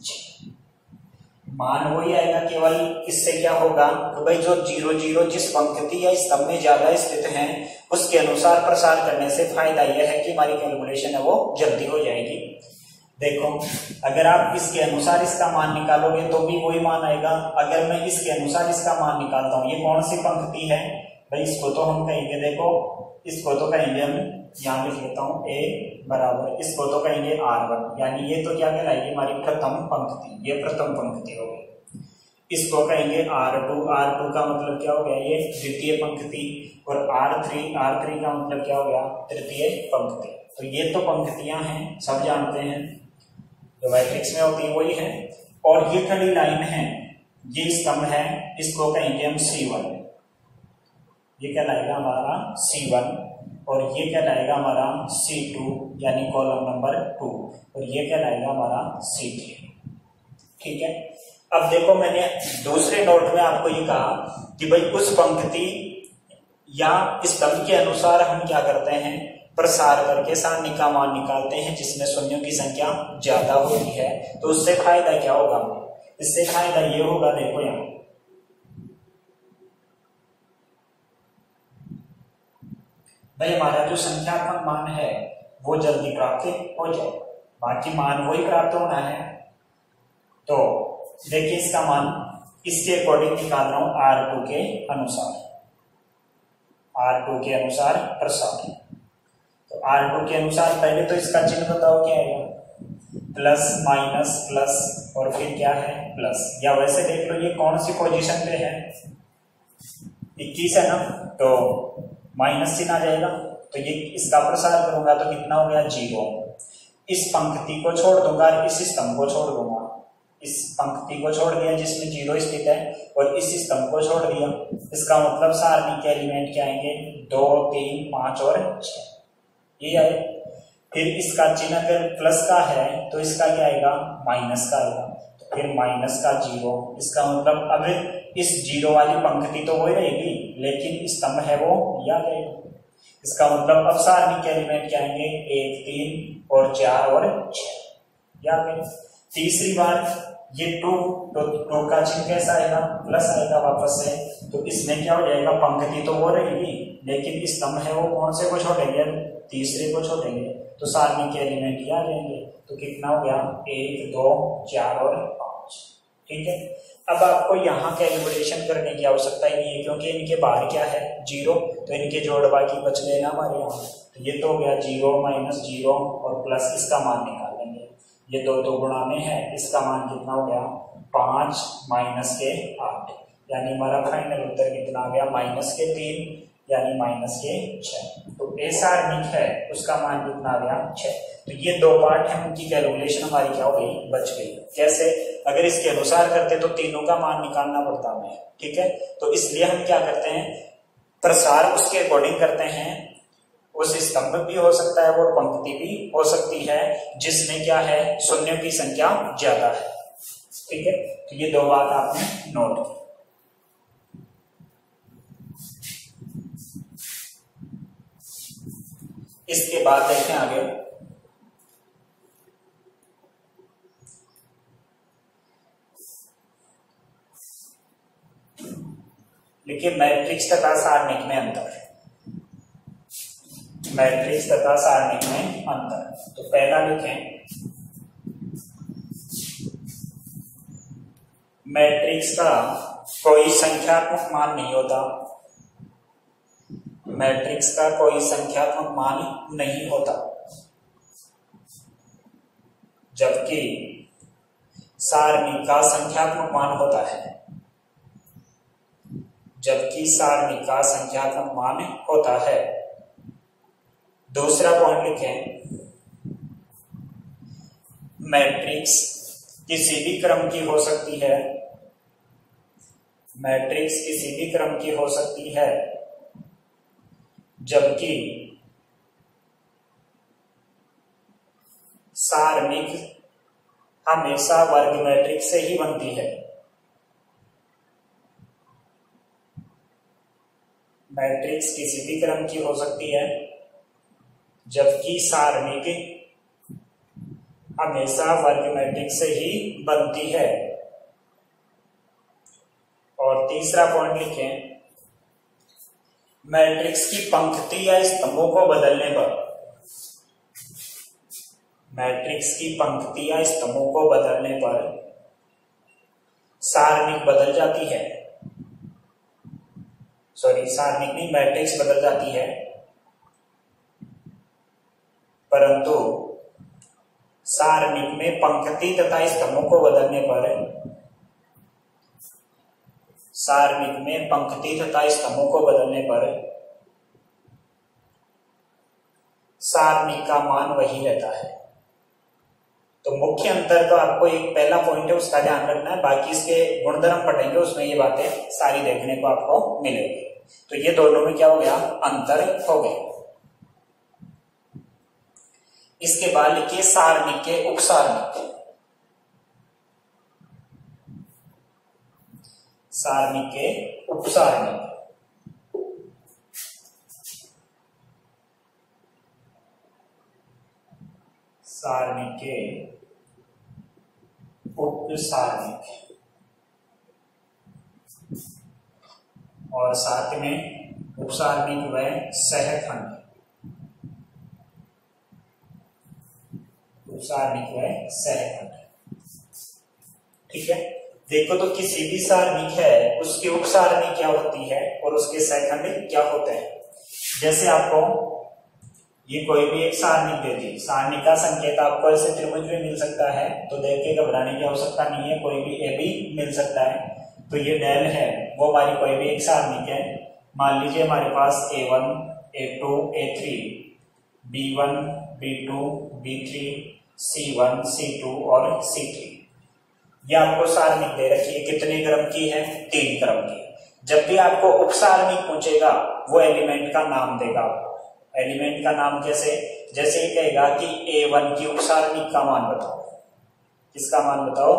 6। मान वही आएगा, केवल इससे क्या होगा तो भाई जो 0 0 जिस पंक्ति या स्तंभ में ज्यादा स्थित हैं उसके अनुसार प्रसार करने से फायदा यह है कि हमारी कैलकुलेशन है वो जल्दी हो जाएगी। देखो अगर आप इसके अनुसार इसका मान निकालोगे तो भी वही मान आएगा। अगर मैं इसके अनुसार इसका मान निकालता हूँ, ये कौन सी पंक्ति है भाई, इसको तो हम कहेंगे, देखो इसको तो कहेंगे हम, यहाँ लिख लेता हूँ a बराबर, इसको तो कहेंगे R1, यानी ये तो क्या कहलाएगी हमारी प्रथम पंक्ति, ये प्रथम पंक्ति हो गई। इसको कहेंगे R2, R2 का मतलब क्या हो गया, ये द्वितीय पंक्ति, और R3 का मतलब क्या हो गया, तृतीय पंक्ति। तो ये तो पंक्तियां हैं, सब जानते हैं, जो मैट्रिक्स में होती है वही है। और ये खड़ी लाइन है, ये स्तंभ है, इसको कहेंगे हम C1, ये कहलाएगा हमारा C1, और ये कहलाएगा हमारा C2 यानी कॉलम नंबर 2, और ये कहलाएगा हमारा C3। ठीक है, अब देखो मैंने दूसरे नोट में आपको ये कहा कि भाई उस पंक्ति या स्तंभ के अनुसार हम क्या करते हैं, प्रसार करके सारणी का मान निकालते हैं जिसमें शून्यों की संख्या ज्यादा होती है। तो उससे फायदा क्या होगा, इससे फायदा ये होगा, देखो यहाँ भाई हमारा जो संख्यात्मक मान है वो जल्दी प्राप्त हो जाए, बाकी मान वही प्राप्त होना है। तो देखिए इसका मान इसके अकॉर्डिंग निकाल रहा हूं, R2 के अनुसार, R2 के अनुसार प्रसार। तो R2 के अनुसार पहले तो इसका चिन्ह बताओ क्या है, प्लस माइनस प्लस और फिर क्या है प्लस, या वैसे देख लो ये कौन सी पोजीशन पे है, 21 है ना, तो माइनस चिन्ह आ जाएगा। तो ये इसका प्रसार करूंगा तो कितना हो गया 0, इस पंक्ति को छोड़ दूंगा, इस स्तंभ को छोड़ दूंगा, इस पंक्ति को छोड़ दिया जिसमें 0 स्थित है और इस स्तंभ को छोड़ दिया, इसका मतलब सारणी के एलिमेंट क्या आएंगे, 2, 3, 5 और 6, ये आए। फिर इसका चिन्ह अगर प्लस का है तो इसका क्या आएगा, माइनस का आएगा, तो फिर माइनस का 0, इसका मतलब अब इस 0 वाली पंक्ति तो वही रहेगी लेकिन स्तंभ है वो या रहेगा, इसका मतलब अब सारणी के एलिमेंट क्या आएंगे, 1, 3 और 4 और 6, या तीसरी बार ये 2, तो 2 का चिन्ह कैसा आएगा, प्लस आएगा वापस से, तो इसमें क्या हो जाएगा, पंक्ति तो वो रहेगी लेकिन स्तंभ है वो कौन से को छोड़ेंगे, तीसरे को छोड़ेंगे, तो सारणी के एलिमेंट क्या आ जाएंगे, तो कितना हो गया 1, 2, 4 और 5। ठीक है, अब आपको यहाँ कैलकुलेशन करने की आवश्यकता ही नहीं है क्योंकि इनके बाहर क्या है 0, तो इनके जोड़ बाकी बच गए ना हमारे यहाँ, तो ये तो हो गया 0 माइनस 0 और प्लस इसका मान निकाल लेंगे, ये 2 गुणा में है, इसका मान कितना हो गया 5 माइनस के 8, यानी हमारा फाइनल उत्तर कितना आ गया माइनस के 3 यानी माइनस के 6। तो ए सारणिक है उसका मान कितना आ गया 6। तो ये 2 पार्ट है, उनकी कैलकुलेशन हमारी क्या हो गई, बच गई। कैसे, अगर इसके अनुसार करते तो तीनों का मान निकालना पड़ता हमें। ठीक है, तो इसलिए हम क्या करते हैं, प्रसार उसके अकॉर्डिंग करते हैं, उस स्तंभ भी हो सकता है और पंक्ति भी हो सकती है जिसमें क्या है शून्यों की संख्या ज्यादा है। ठीक है, तो ये 2 बात आपने नोट की। इसके बाद देखें आगे, लिखिए मैट्रिक्स तथा सारणिक में अंतर। मैट्रिक्स तथा सारणिक में अंतर। तो पहला लिखें, मैट्रिक्स का कोई संख्यात्मक मान नहीं होता, मैट्रिक्स का कोई संख्यात्मक मान नहीं होता, जबकि सारणी का संख्यात्मक मान होता है, जबकि सारणी का संख्यात्मक मान होता है। दूसरा पॉइंट लिखें, मैट्रिक्स किसी भी क्रम की हो सकती है, मैट्रिक्स किसी भी क्रम की हो सकती है, जबकि सारणिक हमेशा वर्ग मैट्रिक्स से ही बनती है। मैट्रिक्स किसी भी क्रम की हो सकती है, जबकि सारणिक हमेशा वर्ग मैट्रिक्स से ही बनती है। और तीसरा पॉइंट लिखें, मैट्रिक्स की पंक्ति या स्तंभों को बदलने पर, मैट्रिक्स की पंक्ति या स्तंभों को बदलने पर सारणिक बदल जाती है। सॉरी, सारणिक नहीं, मैट्रिक्स बदल जाती है, परंतु सारणिक में पंक्ति तथा स्तंभों को बदलने पर, सारणिक में पंक्ति तथा स्तंभों को बदलने पर सारणिक का मान वही रहता है। तो मुख्य अंतर तो आपको एक पहला पॉइंट है उसका ध्यान रखना है, बाकी इसके गुणधर्म पढ़ेंगे उसमें ये बातें सारी देखने को आपको मिलेगी। तो ये दोनों में क्या हो गया, अंतर हो गया। इसके बाद लिखिए सारणिक के उपसारणिक। सारणिक के उपसारणिक, सारणिक के उपसारणिक, और साथ में उपसारणिक व सहखंड, उपसारणिक व सहखंड। ठीक है, देखो तो किसी भी सारणिक है उसकी उपसारणिक क्या होती है और उसके सहखंड क्या होते हैं। जैसे आपको ये कोई भी एक सारणिक दे दी, सारणिक का संकेत आपको ऐसे त्रिभुज में मिल सकता है, तो देख के घबराने की आवश्यकता नहीं है, कोई भी ए भी मिल सकता है। तो ये डेल है वो हमारी कोई भी एक सारणिक है। मान लीजिए हमारे पास A1, A2, A3, B1, B2, B3, C1, C2 और C3, ये आपको सारणिक दे रखी है। कितने क्रम की है, 3 क्रम की। जब भी आपको उपसारणिक पूछेगा वो एलिमेंट का नाम देगा। एलिमेंट का नाम कैसे, जैसे ही कहेगा कि A1 की उपसारणिक का मान बताओ, किसका मान बताओ,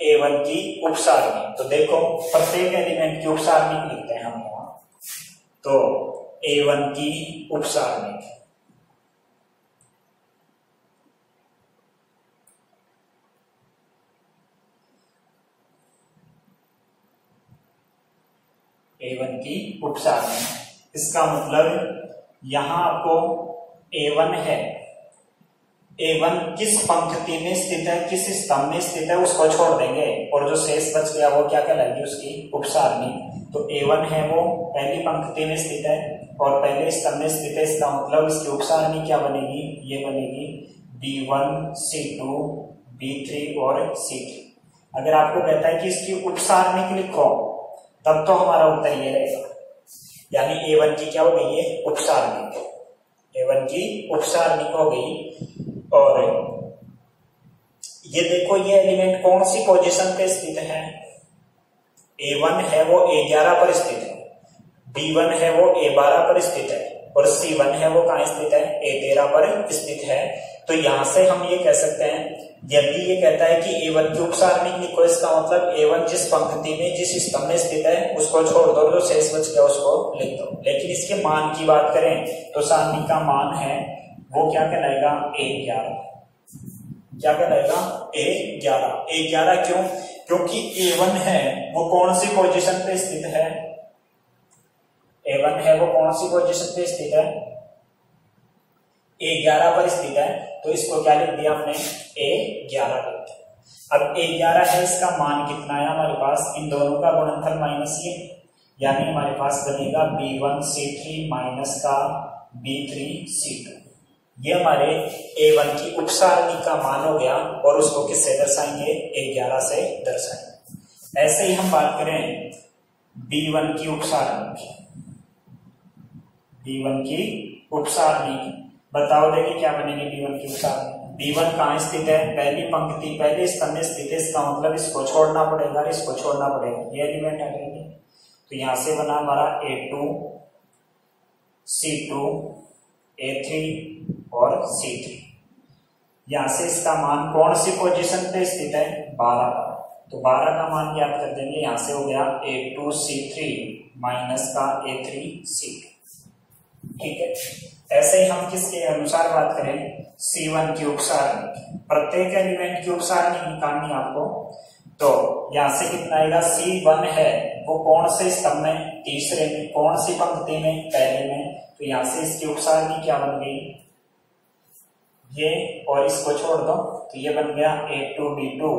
A1 की उपसारणिक। तो देखो प्रत्येक एलिमेंट की उपसारणिक लिखते हैं हम यहाँ, तो A1 की उपसारणिक, A1 की उपसारणिक। इसका मतलब यहां आपको A1 है, A1 किस पंक्ति में स्थित है, किस स्तंभ में स्थित है उसको छोड़ देंगे, और जो शेष बच गया वो क्या कहलाएगी, उसकी उपसारणिक। तो A1 है वो पहली पंक्ति में स्थित है और पहले स्तंभ में स्थित है, इसका मतलब इसकी उपसारणिक क्या बनेगी, ये बनेगी B1, C2, B3 और C3। अगर आपको कहता है कि इसकी उपसारणिक लिखो तब तो हमारा उत्तर ये रहेगा, यानी A1 की क्या हो गई, ये उपसारणिक, A1 की उपसारणिक हो गई। और ये देखो ये एलिमेंट कौन सी पोजीशन पे स्थित है, A1 है वो A11 पर स्थित है, B1 है वो A12 पर स्थित है और C1 है वो कहां स्थित है, A13 पर स्थित है। तो यहां से हम ये कह सकते हैं, यदि ये कहता है कि A1 की उपसारणिक लिखो, इसका मतलब A1 जिस पंक्ति में जिस स्तंभ में स्थित है उसको छोड़ दो, जो शेष बच गया उसको लिख दो। लेकिन इसके मान की बात करें तो सारणिक का मान है वो क्या कहलाएगा, A11। क्या कहलाएगा, A11। A11 क्यों, क्योंकि A1 है वो कौन सी पोजीशन पे स्थित है, A1 है वो कौन सी पोजीशन पे स्थित है, A11 पर स्थित है। तो इसको क्या लिख दिया हमने, A11 लिख दिया। अब A11 है, इसका मान कितना है हमारे पास, इन दोनों का गुणनफल माइनस ये, यानी हमारे पास बनेगा B1C3 माइनस का B3C2। ये हमारे A1 की उपसारणिक का मान हो गया, और उसको किससे दर्शाएंगे, A11 से दर्शाएंगे। ऐसे ही हम बात करें B1 की उपसारणिक, B1 की उपसारणिक बताओ, देखिए क्या बनेगी B1 की उपसारणिक। B1 कहां स्थित है, पहली पंक्ति पहले स्तंभ में स्थित है, इसका मतलब इसको छोड़ना पड़ेगा, इसको छोड़ना पड़ेगा, ये एलिमेंट हटेंगे। तो यहां से बना हमारा A2, C2, A3 और C3। यहां से इसका मान कौन सी पोजीशन पे स्थित है, 12 पर। तो 12 का मान याद कर देंगे, यहां से हो गया A2C3 माइनस का A3C2। ठीक है, ऐसे ही हम किसके अनुसार बात करें, C1 की उपसारणी, प्रत्येक एलिमेंट की उपसारणी निकालनी आपको। तो यहां से कितना आएगा, C1 है वो कौन से स्तंभ में, तीसरे में, कौन सी पंक्ति में, पहले में। तो यहां से इसकी उपसारणी क्या बन गई, ये और इसको छोड़ दो तो ये बन गया A2 B2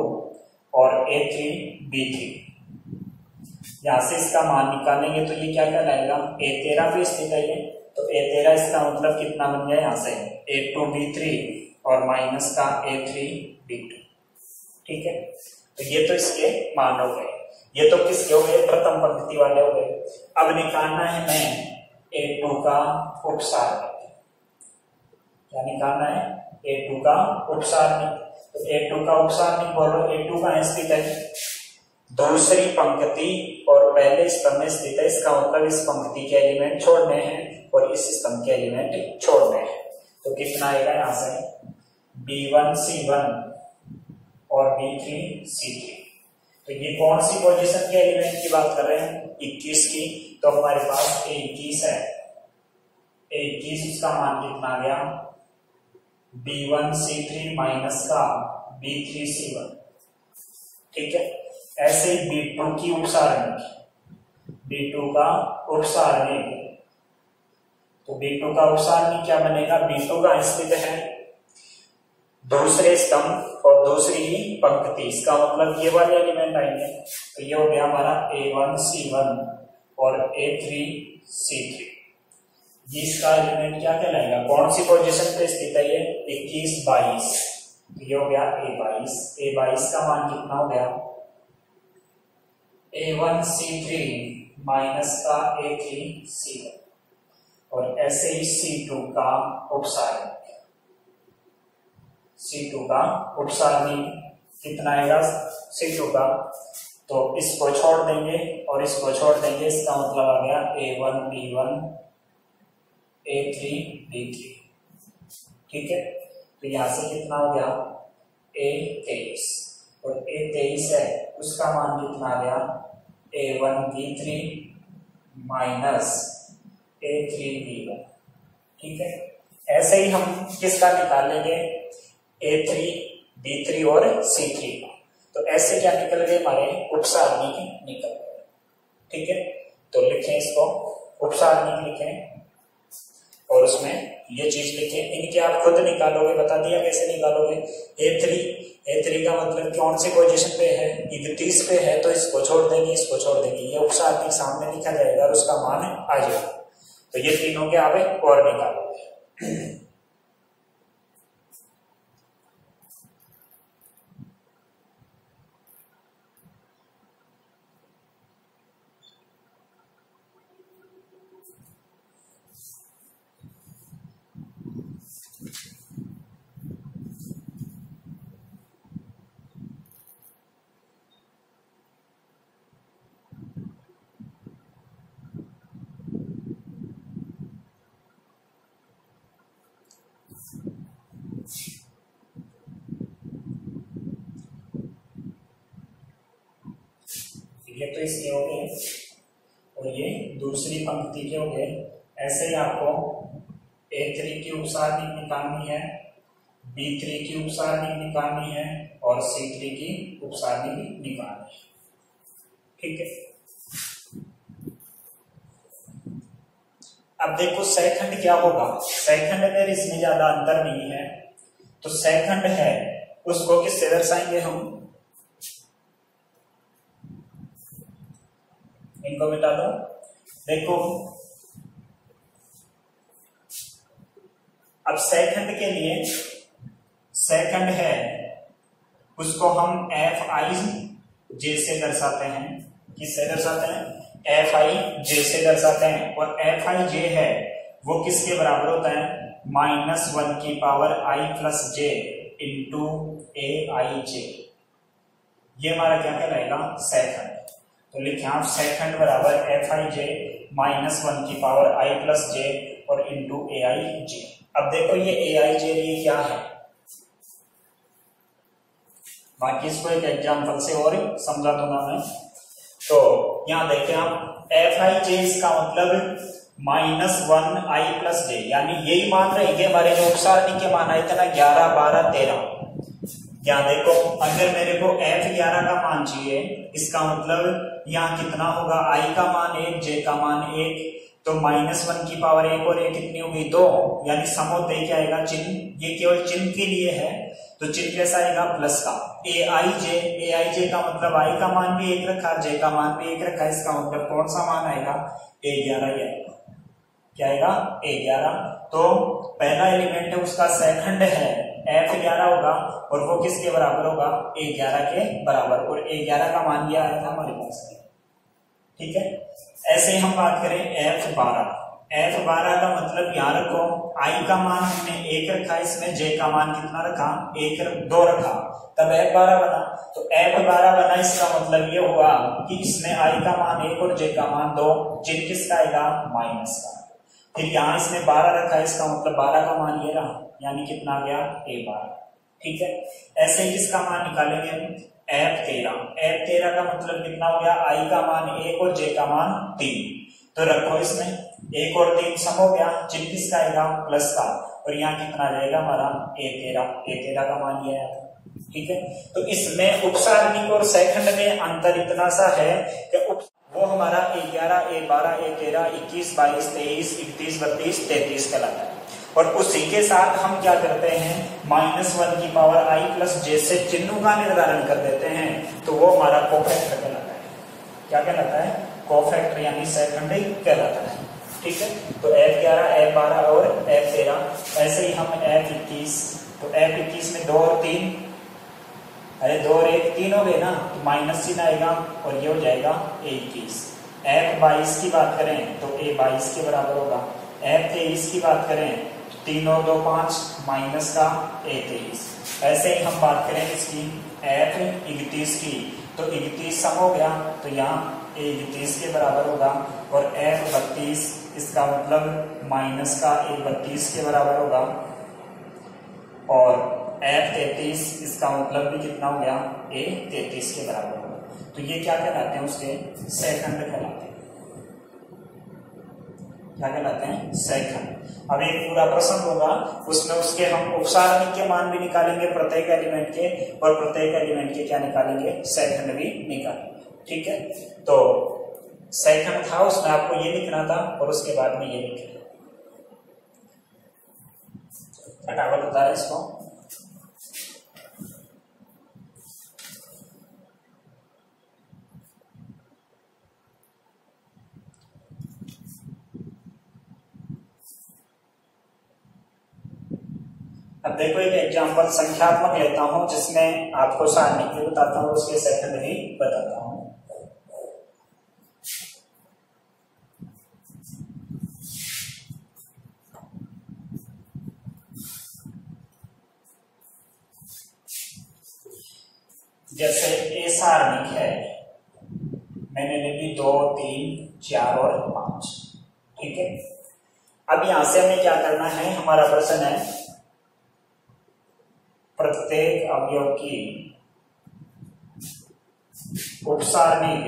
और A3 B3। यहां से इसका मान निकालेंगे तो ये क्या कहलाएगा, A13 पे स्थित है ये, तो A13 इसका मतलब कितना बन गया, यहाँ से A2 B3 और माइनस का A3 B2। ठीक है, तो ये तो इसके मान हो गए, ये तो किसके हो गए, प्रथम पंक्ति वाले हो गए। अब निकालना है मैं A2 का उपसारणी, क्या निकालना है, A2 का उपसारणी। तो A2 का उपसारणी बोलो, A2 कहाँ स्थित है, दूसरी पंक्ति और पहले स्तंभ में स्थित है, इसका मतलब इस पंक्ति के एलिमेंट छोड़ने हैं और इस स्तंभ के एलिमेंट छोड़ने हैं। तो कितना आएगा यहाँ से, B1 C1 और B3 C3। तो ये कौन सी पोजीशन के एलिमेंट की बात कर रहे हैं, 21 की। तो हमारे पास A21 है, A21 उसका मान कितना आ गया, B1 C3 माइनस का B3 C1। ठीक है, ऐसे ही B2 की उपसारणी, B2 का उपसारणी, तो B2 का उपसारणी क्या बनेगा, B2 का स्थित है दूसरे स्तंभ और दूसरी ही पंक्ति, इसका मतलब ये वाले एलिमेंट आएंगे। तो ये हो गया हमारा A1 C1 और A3 C3। इसका एलिमेंट क्या कहलाएगा, कौन सी पोजीशन पे स्थित है ये, 21 22। तो ये हो गया A22। A22 का मान कितना हो गया, A1 C3 माइनस का A3 C1। और ऐसे ही C2 का उपसारणी, C2 का उपसारणी कितना आएगा C2 का, तो इसको छोड़ देंगे और इसको छोड़ देंगे, इसका मतलब आ गया A1 B1 A3 B3। ठीक है, तो यहां से कितना हो गया, A23 और A23 है उसका मान कितना आ गया, A1 B3 minus A3 B1। ठीक है, ऐसे ही हम किसका निकाल लेंगे, A3 B3 और C3 का। तो ऐसे क्या निकल गए, हमारे उपसारणी निकल गए। ठीक है, तो लिखें इसको, उपसारणी लिखें और उसमें ये चीज लिखें, इनके आप खुद निकालोगे, बता दिया कैसे निकालोगे। A3 का मतलब कौन सी पोजीशन पे है, 31 पे है, तो इसको छोड़ देंगे, इसको छोड़ देंगे, ये उपसारणी सामने लिखा जाएगा और उसका मान आ जाएगा। तो ये तीनों के आवे और निकालोगे। ये तो इसके हो गए और ये दूसरी पंक्ति के हो गए। ऐसे ही आपको A3 की उपसारणी निकालनी है, B3 की उपसारणी निकालनी है और C3 की उपसारणी भी निकालनी है। ठीक है, अब देखो सेकंड क्या होगा, सेकंड में इसमें ज्यादा अंतर नहीं है, तो सेकंड है उसको किससे दर्शाएंगे हम, इनको मिटा दो। देखो अब सेकंड के लिए, सेकंड है उसको हम Fij से दर्शाते हैं, किससे दर्शाते हैं, Fij से दर्शाते हैं। और Fij है वो किसके बराबर होता है, -1 की power i plus j into Aij। ये हमारा क्या कहलाएगा, सेकंड। तो लिखें आप सेकंड बराबर Fij -1 की पावर i प्लस j और इंटू Aij। अब देखो ये Aij ये क्या है, बाकी इसको एक एग्जांपल से और समझा दूंगा मैं। तो यहां देखें आप Fij इसका मतलब -1i+j, यानी यही मान रहेंगे हमारे जो उपसारणी के मान आए थे ना 11, 12, 13। यहाँ देखो अगर मेरे को f11 का मान चाहिए, इसका मतलब यहाँ कितना होगा, i का मान 1, j का मान 1, तो -1 की पावर 1 और 1 कितनी होगी 2, यानी समोत्तय क्या आएगा, चिन्ह, ये केवल चिन्ह के लिए है, तो चिन्ह कैसा आएगा, प्लस का। aij का मतलब i का मान भी 1 रखा, j का मान भी 1 रखा, इसका मतलब कौन सा मान आएगा, a11 ही आएगा। क्या आएगा, a11। तो पहला एलिमेंट है उसका सेकंड है f11 होगा, और वो किसके बराबर होगा, a11 के बराबर, और a11 का मान दिया आया था हमारे पास। ठीक है, ऐसे ही हम बात करें f12 का मतलब यहाँ रखो i का मान हमने 1 रखा, इसमें j का मान कितना रखा, 2 रखा, तब f12 बना। तो f12 बना, इसका मतलब ये हुआ कि इसमें i का मान 1 और j का मान 2, चिन्ह किसका आएगा, माइनस का। फिर यहाँ इसने 12 रखा है, इसका मतलब 12 का मान ये रहा, यानी कितना आ गया, a12। ठीक है, ऐसे ही किसका मान निकालेंगे हम, f13 का मतलब कितना हो गया, i का मान 1 और j का मान 3, तो रखो इसमें 1 और 3 सम हो गया, चिन्ह किसका आएगा, प्लस का, और यहाँ कितना आ जाएगा हमारा a13 का मान ये आया था। ठीक है, तो इसमें उपसारणिक और सेकंड में अंतर इतना सा है कि वो हमारा a11, a12, a13, 21, 22, 23, 31, 32, 33 कहलाता है। और उसी के साथ हम क्या करते हैं, -1 की पावर i+j से चिन्हों का निर्धारण कर देते हैं, तो वो हमारा कोफैक्टर कहलाता है। क्या कहलाता है, कोफैक्टर, यानी सेकंडरी कहलाता है। ठीक है, तो f11, f12 और f13। ऐसे ही हम f21, तो f21 में 2 और 3, अरे 2 और 1 3 हो गए ना, तो माइनस चिन्ह आएगा और ये हो जाएगा a21। f22 की बात करें तो a22 के बराबर होगा। f23 की बात करें 3 और 2 5, माइनस का a23। ऐसे ही हम बात करें इसकी f31 की, तो 31 सम हो गया, तो यहाँ a31 के बराबर होगा, और f32 इसका मतलब माइनस का a32 के बराबर होगा, और f33 इसका मतलब भी कितना हो गया, a33 के बराबर होगा। तो ये क्या कहलाते हैं, उसके सेकंड कहलाते हैं। क्या कहलाते हैं, सेकंड। अब एक पूरा प्रश्न होगा, उसमें उसके हम उपसारणिक के मान भी निकालेंगे प्रत्येक एलिमेंट के, और प्रत्येक एलिमेंट के क्या निकालेंगे, सेकंड भी निकालेंगे। ठीक है, तो सेकंड था, उसमें आपको ये लिखना था, और उसके बाद में ये लिखना, फटाफट बता रहे इसको। अब देखो एक एग्जांपल संख्यात्मक लेता हूं, जिसमें आपको सारणिक भी बताता हूं, उसके सेकंड भी बताता हूं। जैसे ए सारणिक है, मैंने ले ली 2, 3, 4 और 5। ठीक है, अब यहां से हमें क्या करना है, हमारा प्रश्न है प्रत्येक अवयव की उपसारणिक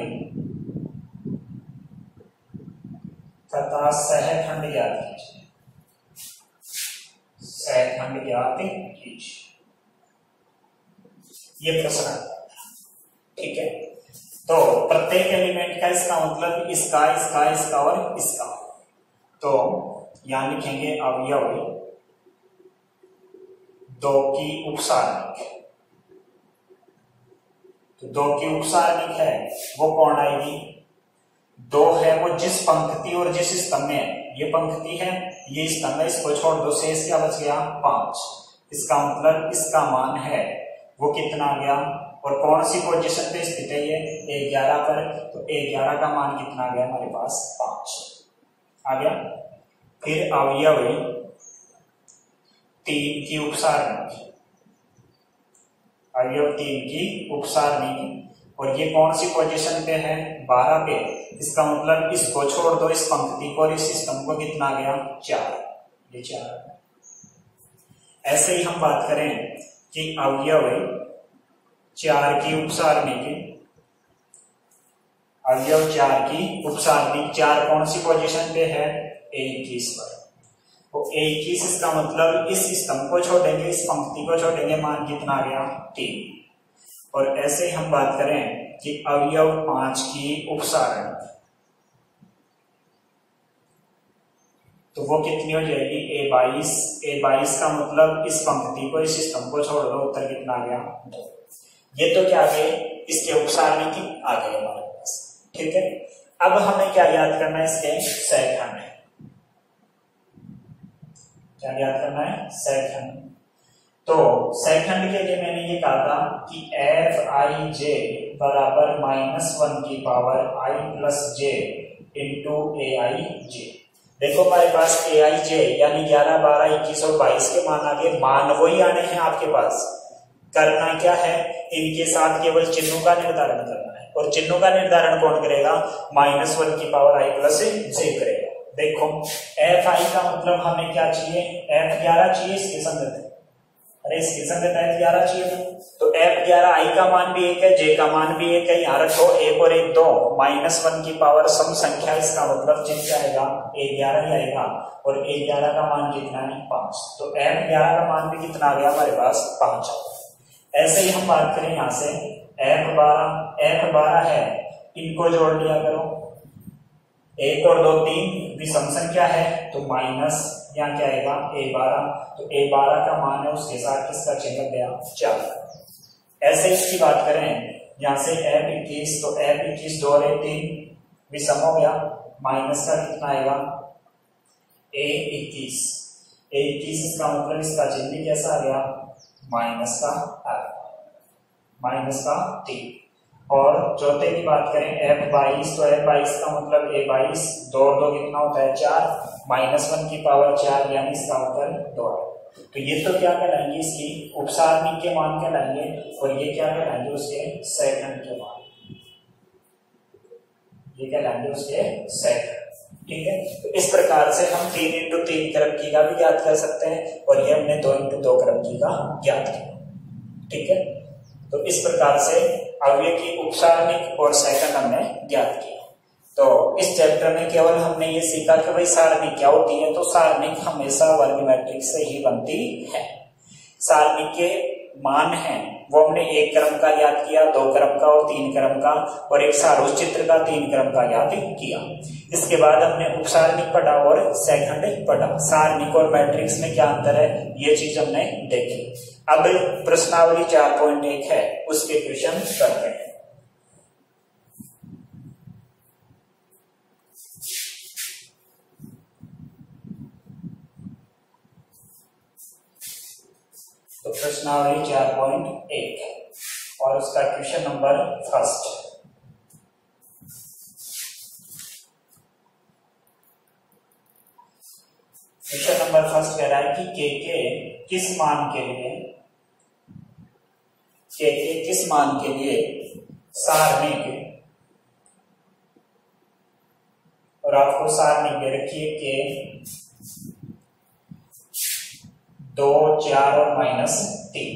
तथा सहखंड ज्ञात कीजिए। सहखंड ज्ञात कीजिए, ये प्रश्न आता है। ठीक है, तो प्रत्येक एलिमेंट का इसका मतलब इसका, इसका, इसका और इसका, तो यहां लिखेंगे अवयव 2 की उपसारणिक। तो 2 की उपसारणिक है वो कौन आएगी, 2 है वो जिस पंक्ति और जिस स्तंभ में है, ये पंक्ति है, ये स्तंभ है, इसको छोड़ दो, शेष क्या बच गया, 5। इसका मतलब इसका मान है वो कितना आ गया, और कौन सी पोजीशन पे स्थित है ये, a11 पर, तो a11 का मान कितना आ गया हमारे पास, 5 आ गया। फिर अवयव 3 की उपसारणिक, अवयव 3 की उपसारणिक, और ये कौन सी पोजीशन पे है, 12 पे, इसका मतलब इसको छोड़ दो, इस पंक्ति को और इस स्तंभ को, कितना आ गया, 4, ये 4। ऐसे ही हम बात करें कि अवयव 4 की उपसारणिक, अवयव 4 की उपसारणिक, 4 कौन सी पोजीशन पे है, A21 तो A21 इसका मतलब इस स्तंभ को छोड़ेंगे, इस पंक्ति को छोड़ेंगे, मान कितना आ गया 3। और ऐसे हम बात करें कि अवयव 5 की उपसारण तो वो कितनी हो जाएगी A22 का मतलब इस पंक्ति को इस स्तंभ को छोड़ दो, उत्तर कितना आ गया 2। ये तो क्या आ गए इसके उपसारणी की आ गए हमारे पास। ठीक है, अब हमें क्या याद करना है, इसके सेकंड क्या याद करना है, सेकंड। तो सेकंड के लिए मैंने ये कहा था कि Fij बराबर -1 की power i plus j into Aij। देखो हमारे पास Aij यानी 11, 12, 21 और 22 के मान आगे, मान वही आने हैं आपके पास। करना क्या है, इनके साथ केवल चिन्हों का निर्धारण करना है, और चिन्हों का निर्धारण कौन करेगा, -1 की पावर i प्लस j करेगा। देखो Fi का मतलब हमें क्या चाहिए, F11 चाहिए इसके संगत, अरे इसके संगत F11 चाहिए तो F11 i का मान भी 1 है, j का मान भी 1 है, यहाँ रखो 1 और 1 2, -1 की पावर सम संख्या, इसका मतलब चिन्ह क्या आएगा A11 ही आएगा, और A11 का मान कितना है 5, तो F11 का मान भी कितना आ गया हमारे पास 5। ऐसे ही हम बात करें यहाँ से F12 है, इनको जोड़ लिया करो, 1 और 2 3 विषम संख्या है तो माइनस यहाँ क्या आएगा A12, तो A12 का मान है उसके साथ किसका चिन्ह लग गया 4। ऐसे इसकी बात करें यहाँ से F21 तो F21 2 और 3 विषम हो गया, माइनस का कितना आएगा A21 इसका मतलब इसका चिन्ह भी कैसा आ गया माइनस का 3। और चौथे की बात करें F22 तो F22 का मतलब A22 2 और 2 कितना होता है 4, -1 की पावर 4 यानी इसका उत्तर 2 है। तो ये तो क्या कहलाएंगे इसकी उपसारणी के मान कहलाएंगे, और ये क्या कहलाएंगे उसके सेकंड के मान, ये कहलाएंगे उसके सेकंड। ठीक है, तो इस प्रकार से हम 3 इंटू 3 क्रम की का भी ज्ञात कर सकते हैं, और ये हमने 2 इंटू 2 क्रम की का ज्ञात किया। ठीक है, तो इस प्रकार से अवयव की उपसारणिक और सेकंड हमने ज्ञात किया। तो इस चैप्टर में केवल हमने ये सीखा कि भाई सारणिक क्या होती है, तो सारणिक हमेशा वर्ग मैट्रिक्स से ही बनती है। सारणिक के मान हैं वो हमने 1 क्रम का ज्ञात किया, 2 क्रम का और 3 क्रम का, और एक सारोज चित्र का 3 क्रम का ज्ञात किया। इसके बाद हमने उपसारणिक पढ़ा और सेकंड पढ़ा। सारणिक और मैट्रिक्स में क्या अंतर है ये चीज हमने देखी। अब प्रश्नावली 4.1 है उसके क्वेश्चन करते हैं। तो प्रश्नावली 4.1 और उसका question number first. Question number first कह रहा है कि के किस मान के लिए सारणिक, और आपको सारणिक दे रखी है के 2, 4 और -3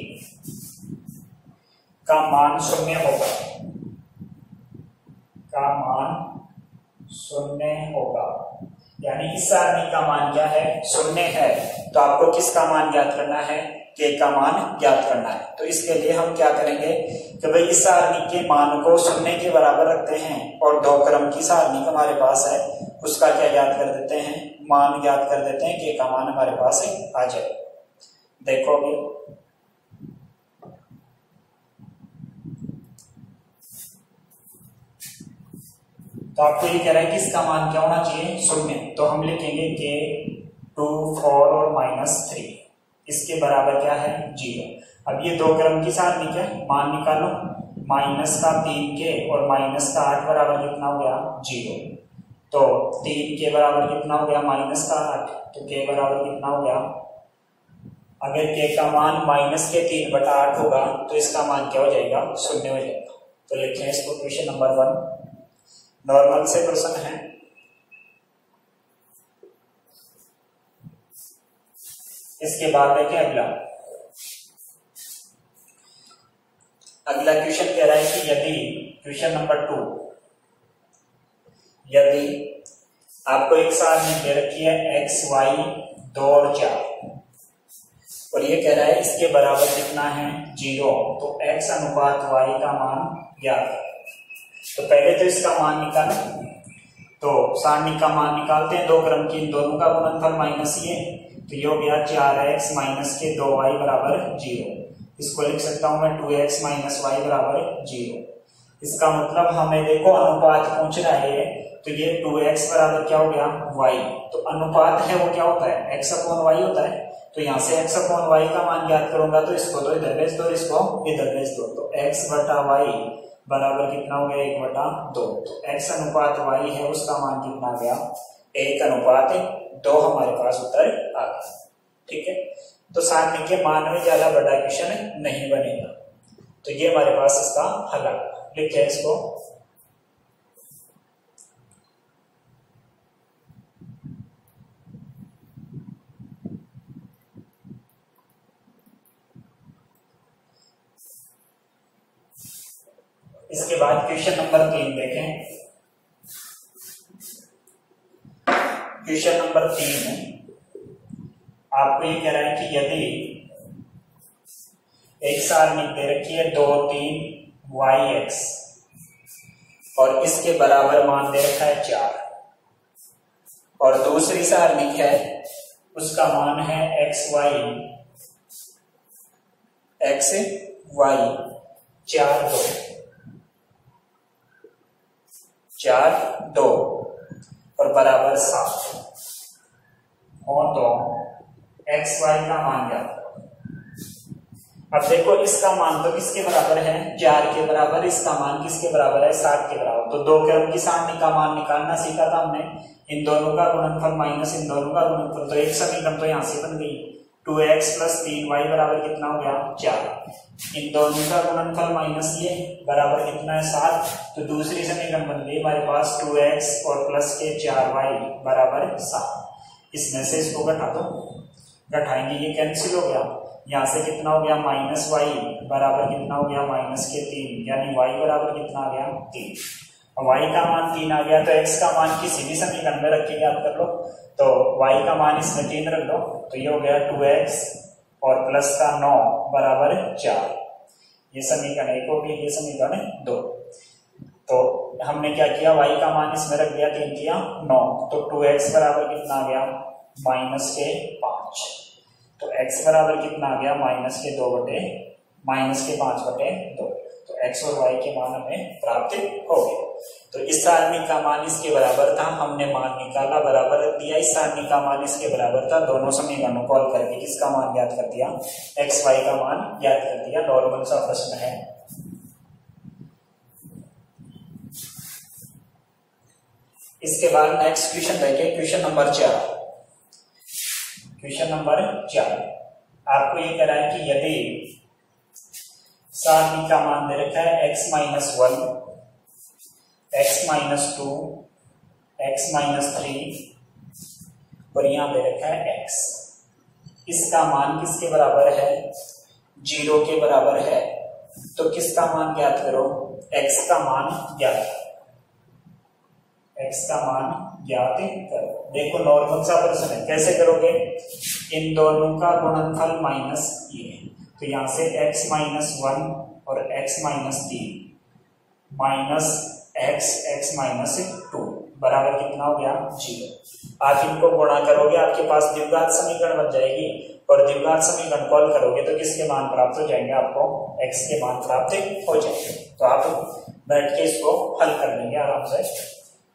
का मान शून्य होगा, यानी इस सारणी का मान क्या है शून्य है, तो आपको किसका मान ज्ञात करना है के का मान ज्ञात करना है। तो इसके लिए हम क्या करेंगे कि भाई इस सारणी के मान को शून्य के बराबर रखते हैं, और 2 क्रम की सारणी हमारे पास है उसका क्या ज्ञात कर देते हैं मान ज्ञात कर देते हैं, के का मान हमारे पास आ जाए। देखोगे तो आपको ये कह रहा है कि इसका मान क्या होना चाहिए शून्य, तो हम लिखेंगे के 2, 4 और -3 इसके बराबर क्या है 0। अब ये 2 क्रम की सारणी है, मान निकालो, -3 के और -8 बराबर कितना हो गया 0, तो 3 के बराबर कितना हो गया -8, तो के बराबर कितना हो गया, अगर के का मान -3/8 होगा तो इसका मान क्या हो जाएगा 0 हो जाएगा। तो लिखते हैं इसको क्वेश्चन नंबर 1, नॉर्मल से प्रश्न है। इसके बाद देखें अगला क्वेश्चन कह रहा है कि यदि क्वेश्चन नंबर 2, यदि आपको एक सारणी दे रखी है एक्स वाई 2 और 4 और ये कह रहा है इसके बराबर कितना है 0, तो x अनुपात y का मान ज्ञात है। तो पहले तो इसका मान निकालें, तो सारणी का मान निकालते हैं, दो क्रम की इन दोनों का गुणनफल माइनस ये, तो ये हो गया 4x माइनस के 2y बराबर 0। इसको लिख सकता हूं मैं 2x माइनस वाई बराबर 0। इसका मतलब हमें देखो अनुपात पूछ रहा है, तो ये 2x बराबर क्या हो गया y, तो अनुपात है वो क्या होता है x अपॉन y होता है, तो यहाँ से x अपॉन y का मान ज्ञात करूंगा, तो इसको तो इधर भेज दो, इसको इधर भेज दो, तो x बटा y बराबर कितना हो गया 1 बटा 2, तो x अनुपात y है उसका मान कितना आ गया 1 अनुपात 2 हमारे पास उत्तर आ गया। ठीक है, तो सारणी के मान में ज्यादा बड़ा क्वेश्चन नहीं बनेगा, तो ये हमारे पास इसका हल आ गया। लिखे इसको, इसके बाद क्वेश्चन नंबर 3 देखें। क्वेश्चन नंबर 3 आपको ये कह रहा है कि यदि एक सारणी दे रखी है 2 3 yx और इसके बराबर मान दे रखा है 4, और दूसरी सारणी है उसका मान है x y 4 2 और बराबर 7 हो, तो x y का मान क्या। अब देखो इसका मान तो किसके बराबर है 4 के बराबर, इसका मान किसके बराबर है 7 के बराबर, तो दो क्रम की सारणी का मान निकालना सीखा था हमने, इन दोनों का गुणनफल माइनस इन दोनों का गुणनफल, तो एक समीकरण तो यहां से बन गई 2x प्लस 3y बराबर कितना हो गया 4, इन दोनों का गुणनफल माइनस ये बराबर कितना है 7, तो दूसरी समीकरण बन गई हमारे पास 2x और प्लस के 4y बराबर 7। इसमें से इसको घटा दो, घटाएंगे ये कैंसिल हो गया, यहाँ से कितना हो गया माइनस वाई बराबर कितना हो गया माइनस के 3, यानी y बराबर कितना आ गया 3। y का मान 3 आ गया, तो x का मान किसी भी समीकरण में रखेंगे आप कर लो, तो y का मान इसमें 3 रख लो, तो ये हो गया 2x और प्लस का 9 बराबर 4, ये समीकरण 1 हो गया, ये समीकरण 2। तो हमने क्या किया y का मान इसमें रख दिया 3 किया 9, तो 2x बराबर कितना आ गया माइनस के 5, तो x बराबर कितना आ गया माइनस के 5 बटे 2, तो x और y के मान हमें प्राप्त हो गए। तो इस सारणी का मान इसके बराबर था, हमने मान निकाला बराबर रख दिया, इस सारणी का मान इसके बराबर था, दोनों समीकरणों को हल करके किसका मान ज्ञात कर दिया x y का मान ज्ञात कर दिया। नॉर्मल सा प्रश्न है। इसके बाद नेक्स्ट क्वेश्चन देखें, क्वेश्चन नंबर 4। क्वेश्चन नंबर 4 आपको ये कह रहा है कि यदि सारणी का मान दे रखा है x minus 1 x minus 2 x minus 3 और यहां दे रखा है x, इसका मान किसके बराबर है 0 के बराबर है, तो किसका मान ज्ञात करो x का मान ज्ञात करो, x का मान ज्ञात करो। देखो नॉर्मल सा प्रश्न है, कैसे करोगे, इन दोनों का गुणनफल माइनस ये, तो यहां से x माइनस 1 और x minus 3 minus x minus 2 बराबर कितना हो गया 0। आप इनको गुणा करोगे आपके पास द्विघात समीकरण बन जाएगी, और द्विघात समीकरण को हल करोगे तो किसके मान प्राप्त हो जाएंगे, आपको x के मान प्राप्त हो जाएंगे। तो आप बैठ के इसको हल कर लेंगे आराम से।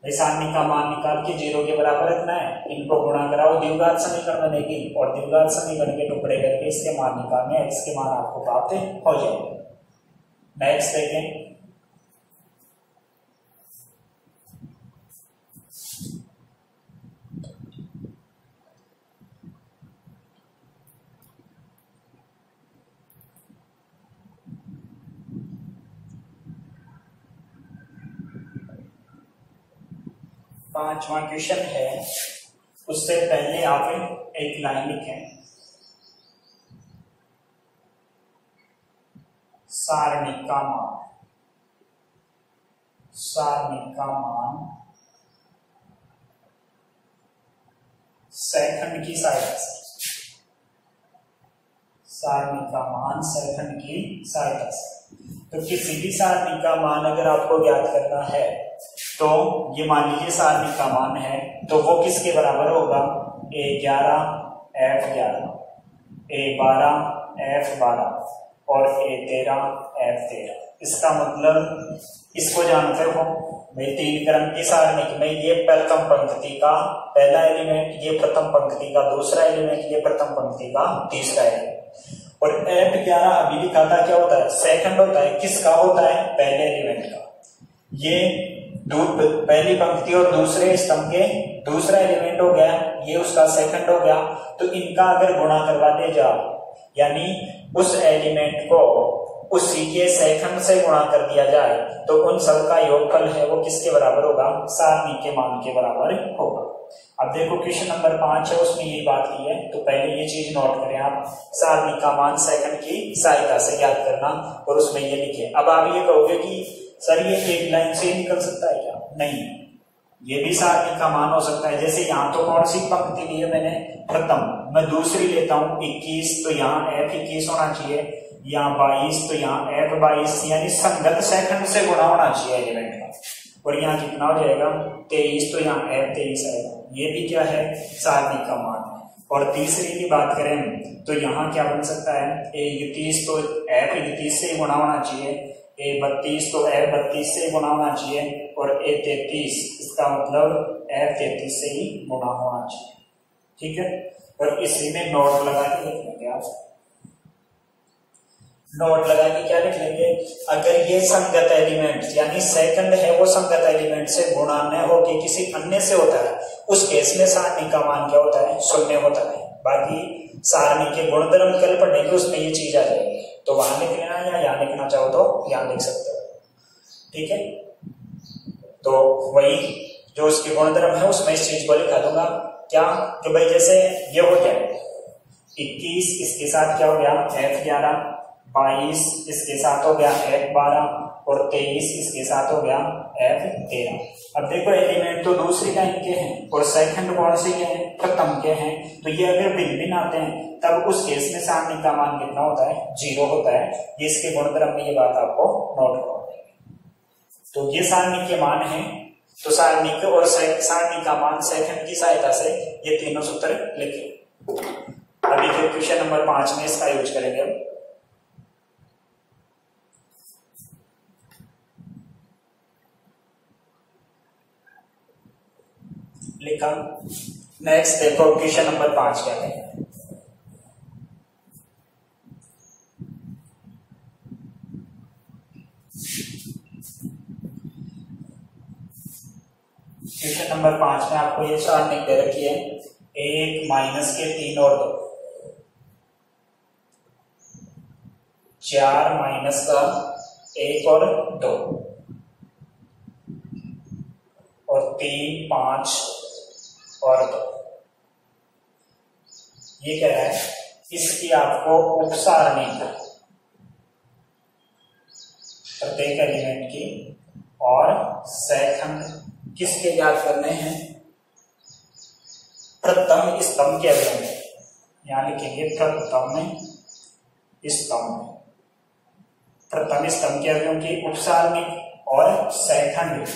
सारणी का मान निकाल के 0 के बराबर रखना है, इनको गुणा कराओ द्विघात समीकरण बनेगी, और द्विघात समीकरण के टुकड़े करके इसके मान निकालने, x के मान आपको प्राप्त हो जाएंगे। नेक्स्ट देखें, पांचवा क्वेश्चन है, उससे पहले आप एक लाइन लिखें, सारणी का मान सेकंड की सहायता से, सारणी का मान सेकंड की सहायता से। तो किसी भी सारणी का मान अगर आपको ज्ञात करना है तो ये मान लीजिए सारणी का मान है तो वो किसके बराबर होगा, A11 F11, A12 F12 और A13 F13। इसका मतलब इसको जानते हो भाई, तीन क्रम की सारणी में ये प्रथम पंक्ति का पहला एलिमेंट, ये प्रथम पंक्ति का दूसरा एलिमेंट, ये प्रथम पंक्ति का तीसरा एलिमेंट। और F11 अभी लिखा था क्या होता है, सेकंड होता है। किसका होता है, पहले एलिमेंट का। ये पहली पंक्ति और दूसरे स्तंभ के दूसरा एलिमेंट हो गया, ये उसका सेकंड हो गया। तो इनका अगर गुणा करवा दे जाओ, यानी उस एलिमेंट को उसी के सेकंड से गुणा कर दिया जाए तो उन सब का योगफल है वो किसके बराबर होगा, सारणी के मान के बराबर होगा। अब देखो क्वेश्चन नंबर 5 है, उसमें यही बात की है। तो पहले ये चीज नोट करें आप, सारणी का मान सेकंड की सहायता से ज्ञात करना, और उसमें ये लिखे। अब आप ये कहोगे कि सर ये एक लाइन से निकल सकता है क्या, नहीं, ये भी सारणी का मान हो सकता है। जैसे यहाँ तो कौन सी पंक्ति ली है मैंने, प्रथम, मैं दूसरी लेता हूँ 21, तो यहाँ F21 होना चाहिए, यहाँ 22 तो यहाँ F22, यानी संगत सेकंड से गुणा होना चाहिए एलिमेंट का। और यहाँ कितना हो जाएगा 23, तो यहाँ F23 आएगा। ये भी क्या है, सारणी का मान है। और तीसरी की बात करें तो यहाँ क्या बन सकता है, A31 तो F31 से गुणा होना चाहिए, A32 तो F32 से गुणा होना चाहिए, और A33 इसका मतलब F33 से ही गुणा होना चाहिए। ठीक है, और इसी में नोट लगा के लिख लेंगे आप। नोट लगा के क्या लिख लेंगे, अगर ये संगत एलिमेंट यानी सेकंड है वो संगत एलिमेंट से गुणा न हो कि किसी अन्य से होता है, उस केस में सारणी का मान क्या होता है, शून्य होता है। बाकी सारणी के गुणधर्म कल पढ़ेंगे, उसमें ये चीज आ जाएगी। तो वहां लिख लेना, या यहाँ लिखना चाहो तो यहाँ लिख सकते हो। ठीक है, तो वही जो उसके गुणधर्म है उसमें इस चीज को लिखा दूंगा। क्या कि भाई जैसे ये हो गया 21, इसके साथ क्या हो गया F11, 22 इसके साथ हो गया F12, और 23 इसके साथ हो गया F13। अब देखो एलिमेंट तो दूसरी लाइन के हैं और सेकंड कौन से के हैं, प्रथम के हैं। तो ये अगर भिन्न भिन्न आते हैं तब उस केस में सारणी का मान कितना होता है, 0 होता है। ये इसके गुणधर्म में ये बात आपको नोट कर देंगे। तो ये सारणी के मान है, तो सारणी के और सारणी का मान सेकंड की सहायता से ये तीनों सूत्र लिखे। अभी फिर क्वेश्चन नंबर 5 में इसका यूज करेंगे हम। लिखा, नेक्स्ट देखो क्वेश्चन नंबर 5 क्या है। क्वेश्चन नंबर 5 में आपको ये सारणी दे रखी है, 1 माइनस के 3 और 2, 4 माइनस का 1 और 2, और 3, 5 और 2। ये कह रहा है इसकी आपको उपसारणी प्रत्येक एलिमेंट की और सेकंड किसके ज्ञात करने हैं, प्रथम स्तंभ के अवयव। यहां लिखेंगे प्रथम स्तंभ, प्रथम स्तंभ के अवयव की उपसारणी और सेकंड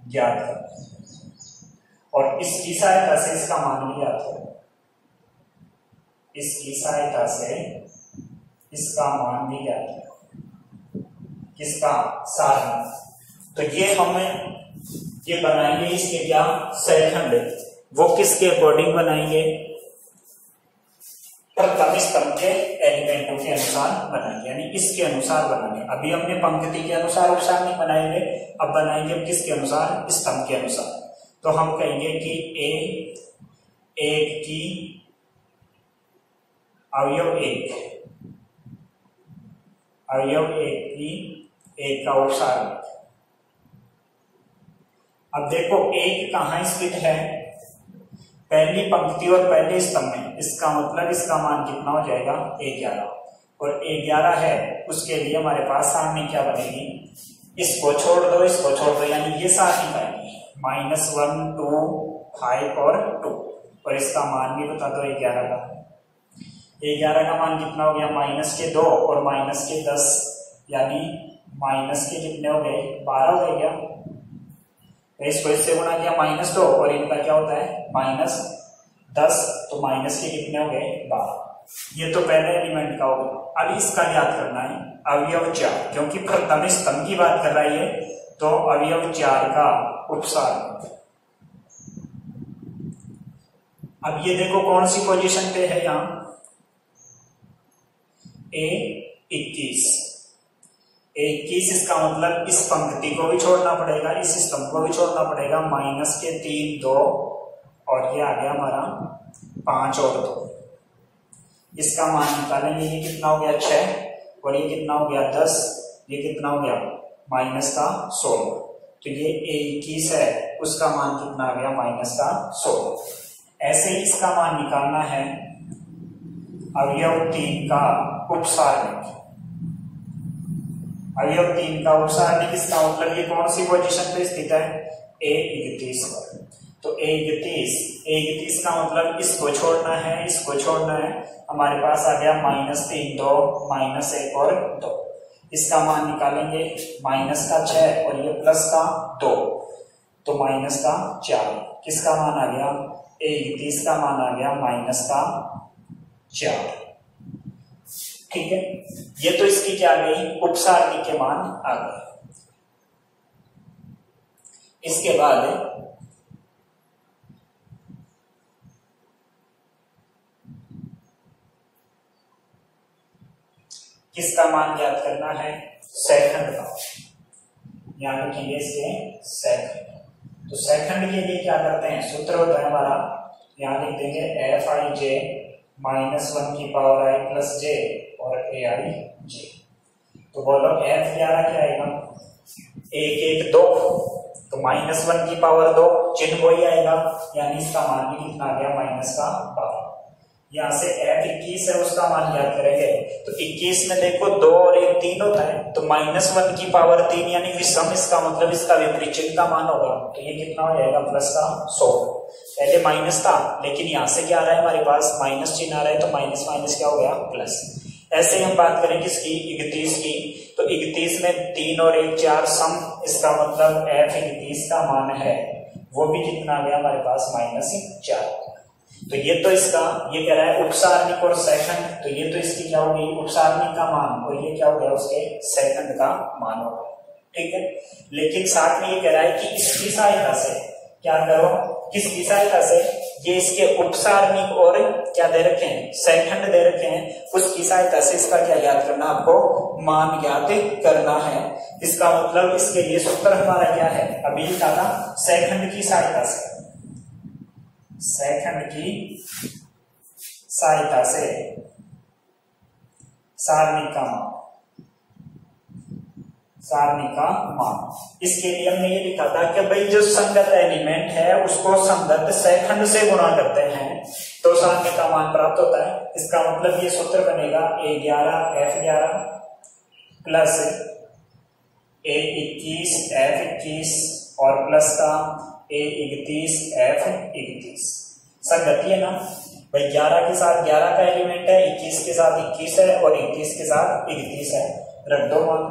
ज्ञात करना, और इसकी सहायता से इसका मान भी ज्ञात करें। इसकी सहायता से इसका मान भी ज्ञात करें, किसका, सारणी। तो ये हमें ये बनाएंगे इसके क्या, सेकंड। वो किसके अकॉर्डिंग बनाएंगे, प्रथम स्तंभ के एलिमेंटों के अनुसार बनाएंगे, यानी इसके अनुसार बनाएंगे। अभी हमने पंक्ति के अनुसार उपसारणी बनाएंगे, अब बनाएंगे हम किसके अनुसार, स्तंभ के अनुसार। तो हम कहेंगे कि एक की अवयव एक की एक का उपसारणी। अब देखो एक कहां स्थित है, पहली पंक्ति और पहले स्तंभ में। इसका मतलब इसका मान कितना हो जाएगा, A11, और A11 है उसके लिए हमारे पास सारणी क्या बनेगी, इसको छोड़ दो, इसको छोड़ दो, यानी ये सारणी बनेगी -1 2 5 और 2, और इसका मान भी बता दो 11 का। 11 का मान कितना हो गया, माइनस के 2 और माइनस के 10, यानी माइनस के कितने हो गए, 12 हो गए क्या। तो इसको इससे गुणा किया -2 और इनका क्या होता है -10, तो माइनस के कितने हो गए 12। ये तो पहले एलिमेंट का हो गया। अब इसका याद करना है अवयव 4, क्योंकि प्रथम स्तंभ की बात कर रही है, तो अवयव 4 का उपसार। अब ये देखो कौन सी पोजीशन पे है, यहां A21, इसका मतलब इस पंक्ति को भी छोड़ना पड़ेगा, इस स्तंभ को भी छोड़ना पड़ेगा। माइनस के 3 2 और ये आ गया हमारा 5 और 2। इसका मान निकालेंगे, ये कितना हो गया 6 और ये कितना हो गया 10, ये कितना हो गया माइनस का 16। तो ये A21 है, उसका मान कितना आ गया माइनस का 16। ऐसे ही इसका मान निकालना है अवयव 3 का उपसारणिक। अवयव 3 का उपसारणिक, इसका मतलब ये कौन सी पोजीशन पे स्थित है, A31 पर। तो A31 का मतलब इसको छोड़ना है, इसको छोड़ना है। हमारे पास आ गया -3 2 -1 और 2। इसका मान निकालेंगे, माइनस का 6 और ये प्लस का 2, तो माइनस का 4। किसका मान आ गया, A31 का मान आ गया माइनस का 4। ठीक है, ये तो इसकी क्या गई, उपसारणिक के मान आ गए। इसके बाद किसका मान ज्ञात करना है, सेकंड का। यहां रखेंगे इसके सेकंड। तो सेकंड के लिए क्या करते हैं, सूत्र होता है हमारा, यहां लिख देंगे Fij -1 की पावर i प्लस j और Aij। तो बोलो F11 क्या आएगा, 1 1 2, तो -1 की पावर 2, चिन्ह वही आएगा, यानी इसका मान भी कितना आ गया माइनस का 12। यहां से F21 है, उसका मान ज्ञात करेंगे। तो 21 में देखो 2 और 1 3 होता है, तो -1 की पावर 3 यानी विषम, इसका मतलब इसका विपरीत चिन्ह का मान होगा, तो ये कितना हो जाएगा प्लस का 16। पहले माइनस था, लेकिन यहां से क्या आ रहा है हमारे पास, माइनस चिन्ह आ रहा है, तो माइनस माइनस क्या हो गया प्लस। ऐसे ही हम बात करें किसकी, 31 की। तो 31 में 3 और 1 4 सम, इसका मतलब F21 का मान है वो भी कितना आ गया हमारे पास -4। तो ये तो इसका, ये कह रहा है उपसारणिक और सेकंड, तो ये तो इसकी क्या होगी उपसारणिक का मान, और ये क्या हो गया उसके सेकंड का मान होगा। ठीक है, लेकिन साथ में ये कह रहा है कि इसकी सहायता से क्या करो, किसकी सहायता से, ये इसके उपसारणिक और क्या दे रखे हैं, सेकंड दे रखे हैं, उसकी सहायता से इसका क्या ज्ञात करना, आपको मान ज्ञात करना है। इसका मतलब इसके लिए सूत्र हमारा क्या है, अभी लिखा था, सेकंड की सहायता से, सेकंड की सहायता से सारणी का मान, सारणी का मान। इसके लिए हमने ये लिखा था कि भाई जो संगत एलिमेंट है उसको संगत सेकंड से गुणा करते हैं तो सारणी का मान प्राप्त होता है। इसका मतलब ये सूत्र बनेगा A11 F11 plus A21 F21 और प्लस का A31 F31। संगति है ना भाई, 11 के साथ 11 का एलिमेंट है, 21 के साथ 21 है और 31 के साथ 31 है। रख दो मान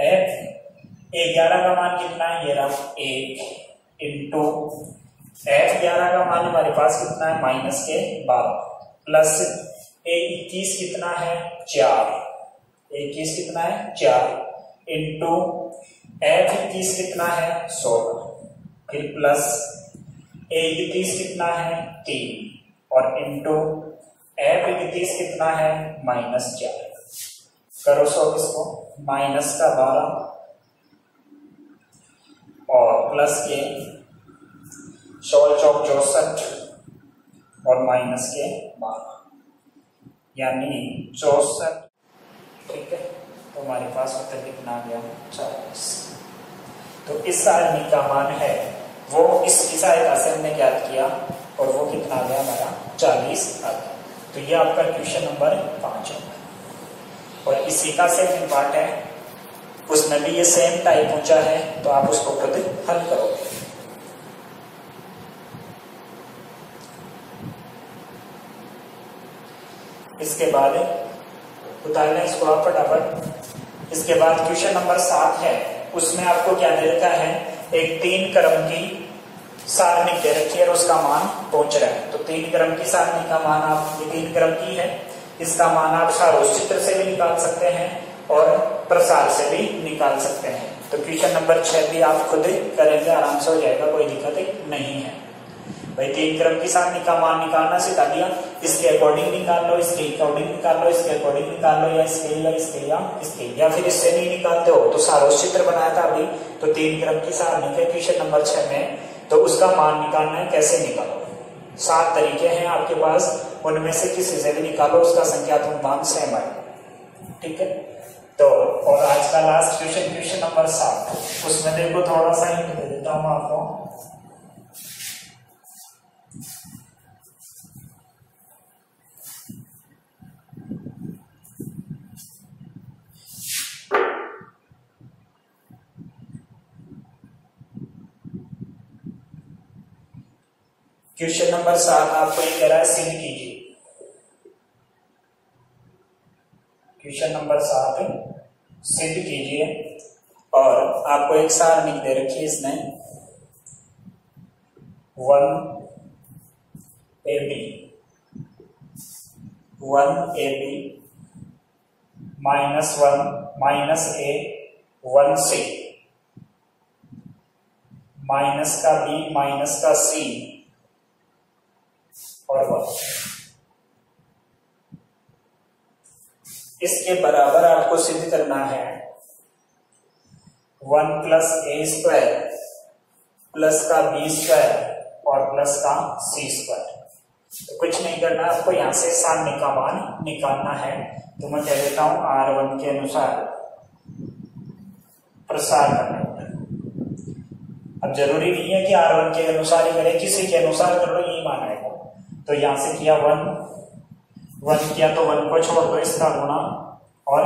F11 का मान कितना है, ये रहा 1 इंटू F11 का मान हमारे पास कितना है -12 प्लस A21 कितना है 4, A21 कितना है 4 इंटू F21 कितना है 16, फिर प्लस A31 कितना है 3 और इंटू F31 कितना है -4। करो सॉल्व इसको, -12 और प्लस के 16 चौक 64 और माइनस के 12 यानी 64। ठीक है, तो हमारे पास उत्तर कितना आ गया 40। तो इस सारणी का मान है वो इसकी सहायता से हमने ज्ञात किया और वो कितना आ गया हमारा 40 आ गया। तो ये आपका क्वेश्चन नंबर 5 है और इसी का सेकंड पार्ट है, उसमें भी ये सेम टाइप पूछा है तो आप उसको खुद हल करोगे। इसके बाद उतार लें इसको आप फटाफट। इसके बाद क्वेश्चन नंबर 7 है, उसमें आपको क्या दे रखा है, एक 3 क्रम की सारणी दे रखी है और उसका मान पूछ रहा है। तो 3 क्रम की सारणी का मान आप, ये 3 क्रम की है, इसका मान आप सारों चित्र से भी निकाल सकते हैं और प्रसार से भी निकाल सकते हैं। तो क्वेश्चन नंबर 6 भी आप खुद करेंगे, आराम से हो जाएगा, कोई दिक्कत नहीं है भाई। 3 क्रम की सारणी का मान निकालना सिखा दिया, इसके अकॉर्डिंग निकाल लो, इसके अकॉर्डिंग निकाल लो, इसके अकॉर्डिंग निकाल लो, या इसके या फिर इससे नहीं निकालते हो तो सारों चित्र बनाया था अभी। तो 3 क्रम की सारणी के क्वेश्चन नंबर 6 में, तो उसका मान निकालना है, कैसे निकालो। 7 तरीके हैं आपके पास, उनमें से किसी से भी निकालो, उसका संख्यात्मक मान सेम आएगा, ठीक है। तो और आज का लास्ट क्वेश्चन, क्वेश्चन नंबर 7, उसमें देखो थोड़ा सा हिंट दे देता हूं आपको। क्वेश्चन नंबर 7 आपको ये कह रहा है, सिद्ध कीजिए। क्वेश्चन नंबर 7 सिद्ध कीजिए, और आपको एक सारणी दे रखी है इसमें 1AB -1 -A 1C माइनस का B माइनस का C और 1। इसके बराबर आपको सिद्ध करना है 1 + A² प्लस का B² और प्लस का C²। तो कुछ नहीं करना, आपको यहां से सारणी का मान निकालना है। तो मैं कह देता हूं R1 के अनुसार प्रसार करना है। अब जरूरी नहीं है कि R1 के अनुसार ही करें, किसी के अनुसार कर लो, यही मान आएगा। तो यहां से किया 1 किया, तो 1 को छोड़ दो, इसका गुणा, और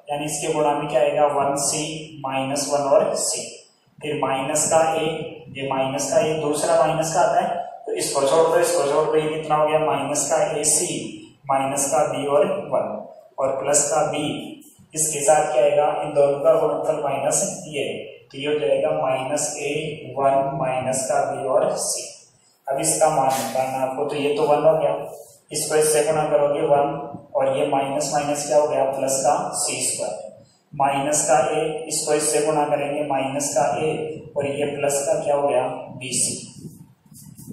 यानी इसके गुणा में क्या आएगा 1C -1 और C, फिर माइनस का A, ये माइनस का A दूसरा माइनस का आता है, तो इसको छोड़ दो, इसको छोड़ दो, ये कितना हो गया माइनस का AC माइनस का B और 1 और प्लस का B, इसके साथ क्या आएगा, इन दोनों का गुणनफल माइनस ये, तो ये हो जाएगा -A1 माइनस का B और C। अब इसका मान निकालना आपको, तो ये तो 1 हो गया, इसको इससे गुणा करोगे 1, और ये माइनस माइनस क्या हो गया प्लस का C², माइनस का A, इसको इससे गुणा करेंगे माइनस का A, और ये प्लस का क्या हो गया BC,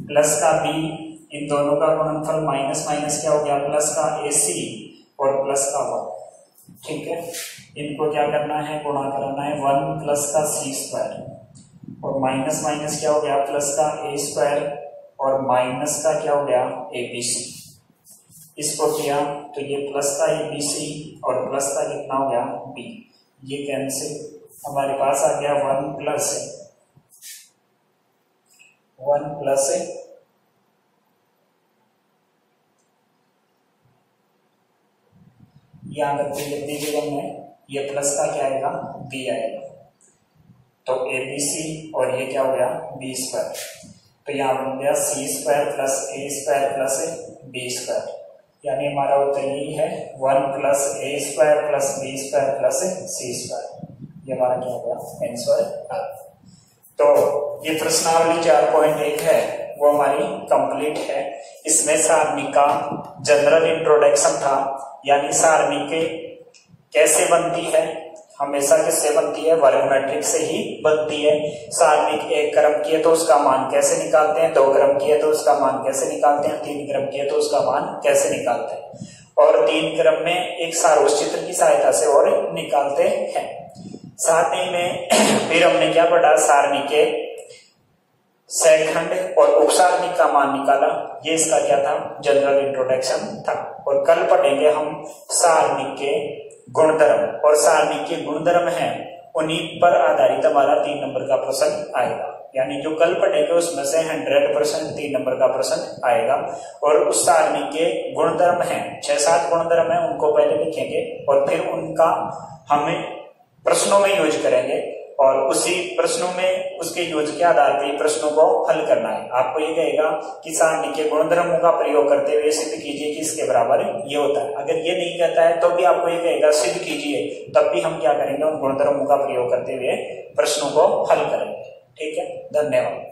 प्लस का B, इन दोनों का गुणनफल माइनस माइनस क्या हो गया प्लस का AC और प्लस का 1, ठीक है। इनको क्या करना है, गुणा कराना है, 1 प्लस का C² और माइनस माइनस क्या हो गया प्लस का A² और माइनस का क्या हो गया ABC। इसको किया तो ये प्लस का ABC और प्लस का कितना हो गया B, ये कैंसिल, हमारे पास आ गया 1 प्लस यहाँ तक लिखने के लिए ये प्लस का क्या आएगा B आएगा, तो ABC और ये क्या हो गया B², तो यहाँ बन गया C² plus A² plus B², यानी हमारा उत्तर यही है 1 plus A² plus B² plus C², ये हमारा क्या होगा आंसर। तो ये प्रश्नावली 4.1 है वो हमारी कंप्लीट है। इसमें सारणी का जनरल इंट्रोडक्शन था, यानी सारणी के कैसे बनती है, हमेशा किससे बनती है, वर्ग मैट्रिक्स से ही बनती है। सारणी 1 क्रम की है तो उसका मान कैसे निकालते हैं, 2 क्रम की है तो उसका मान कैसे निकालते हैं, 3 क्रम की है तो उसका मान कैसे निकालते हैं, और 3 क्रम में एक सारों चित्र की सहायता से और निकालते हैं। साथ ही में फिर हमने क्या पढ़ा, सारणी के सैखंड और उपसारणी का मान निकाला, ये इसका क्या था जनरल इंट्रोडक्शन था। और कल पढ़ेंगे हम सारणी के गुणधर्म, और सारणी के गुणधर्म हैं उन्हीं पर आधारित हमारा 3 नंबर का प्रश्न आएगा, यानी जो कल पढ़ेंगे उसमें से 100% 3 नंबर का प्रश्न आएगा। और उस सारणी के गुणधर्म हैं 6-7 गुणधर्म हैं, उनको पहले लिखेंगे और फिर उनका हमें प्रश्नों में यूज करेंगे। और उसी प्रश्नों में उसके यूज के आधार पर प्रश्नों को हल करना है। आपको ये कहेगा कि सारणी के गुणधर्मों का प्रयोग करते हुए सिद्ध कीजिए कि इसके बराबर ये होता है। अगर ये नहीं कहता है तो भी आपको ये कहेगा सिद्ध कीजिए, तब भी हम क्या करेंगे, उन गुणधर्मों का प्रयोग करते हुए प्रश्नों को हल करेंगे। ठीक है, धन्यवाद।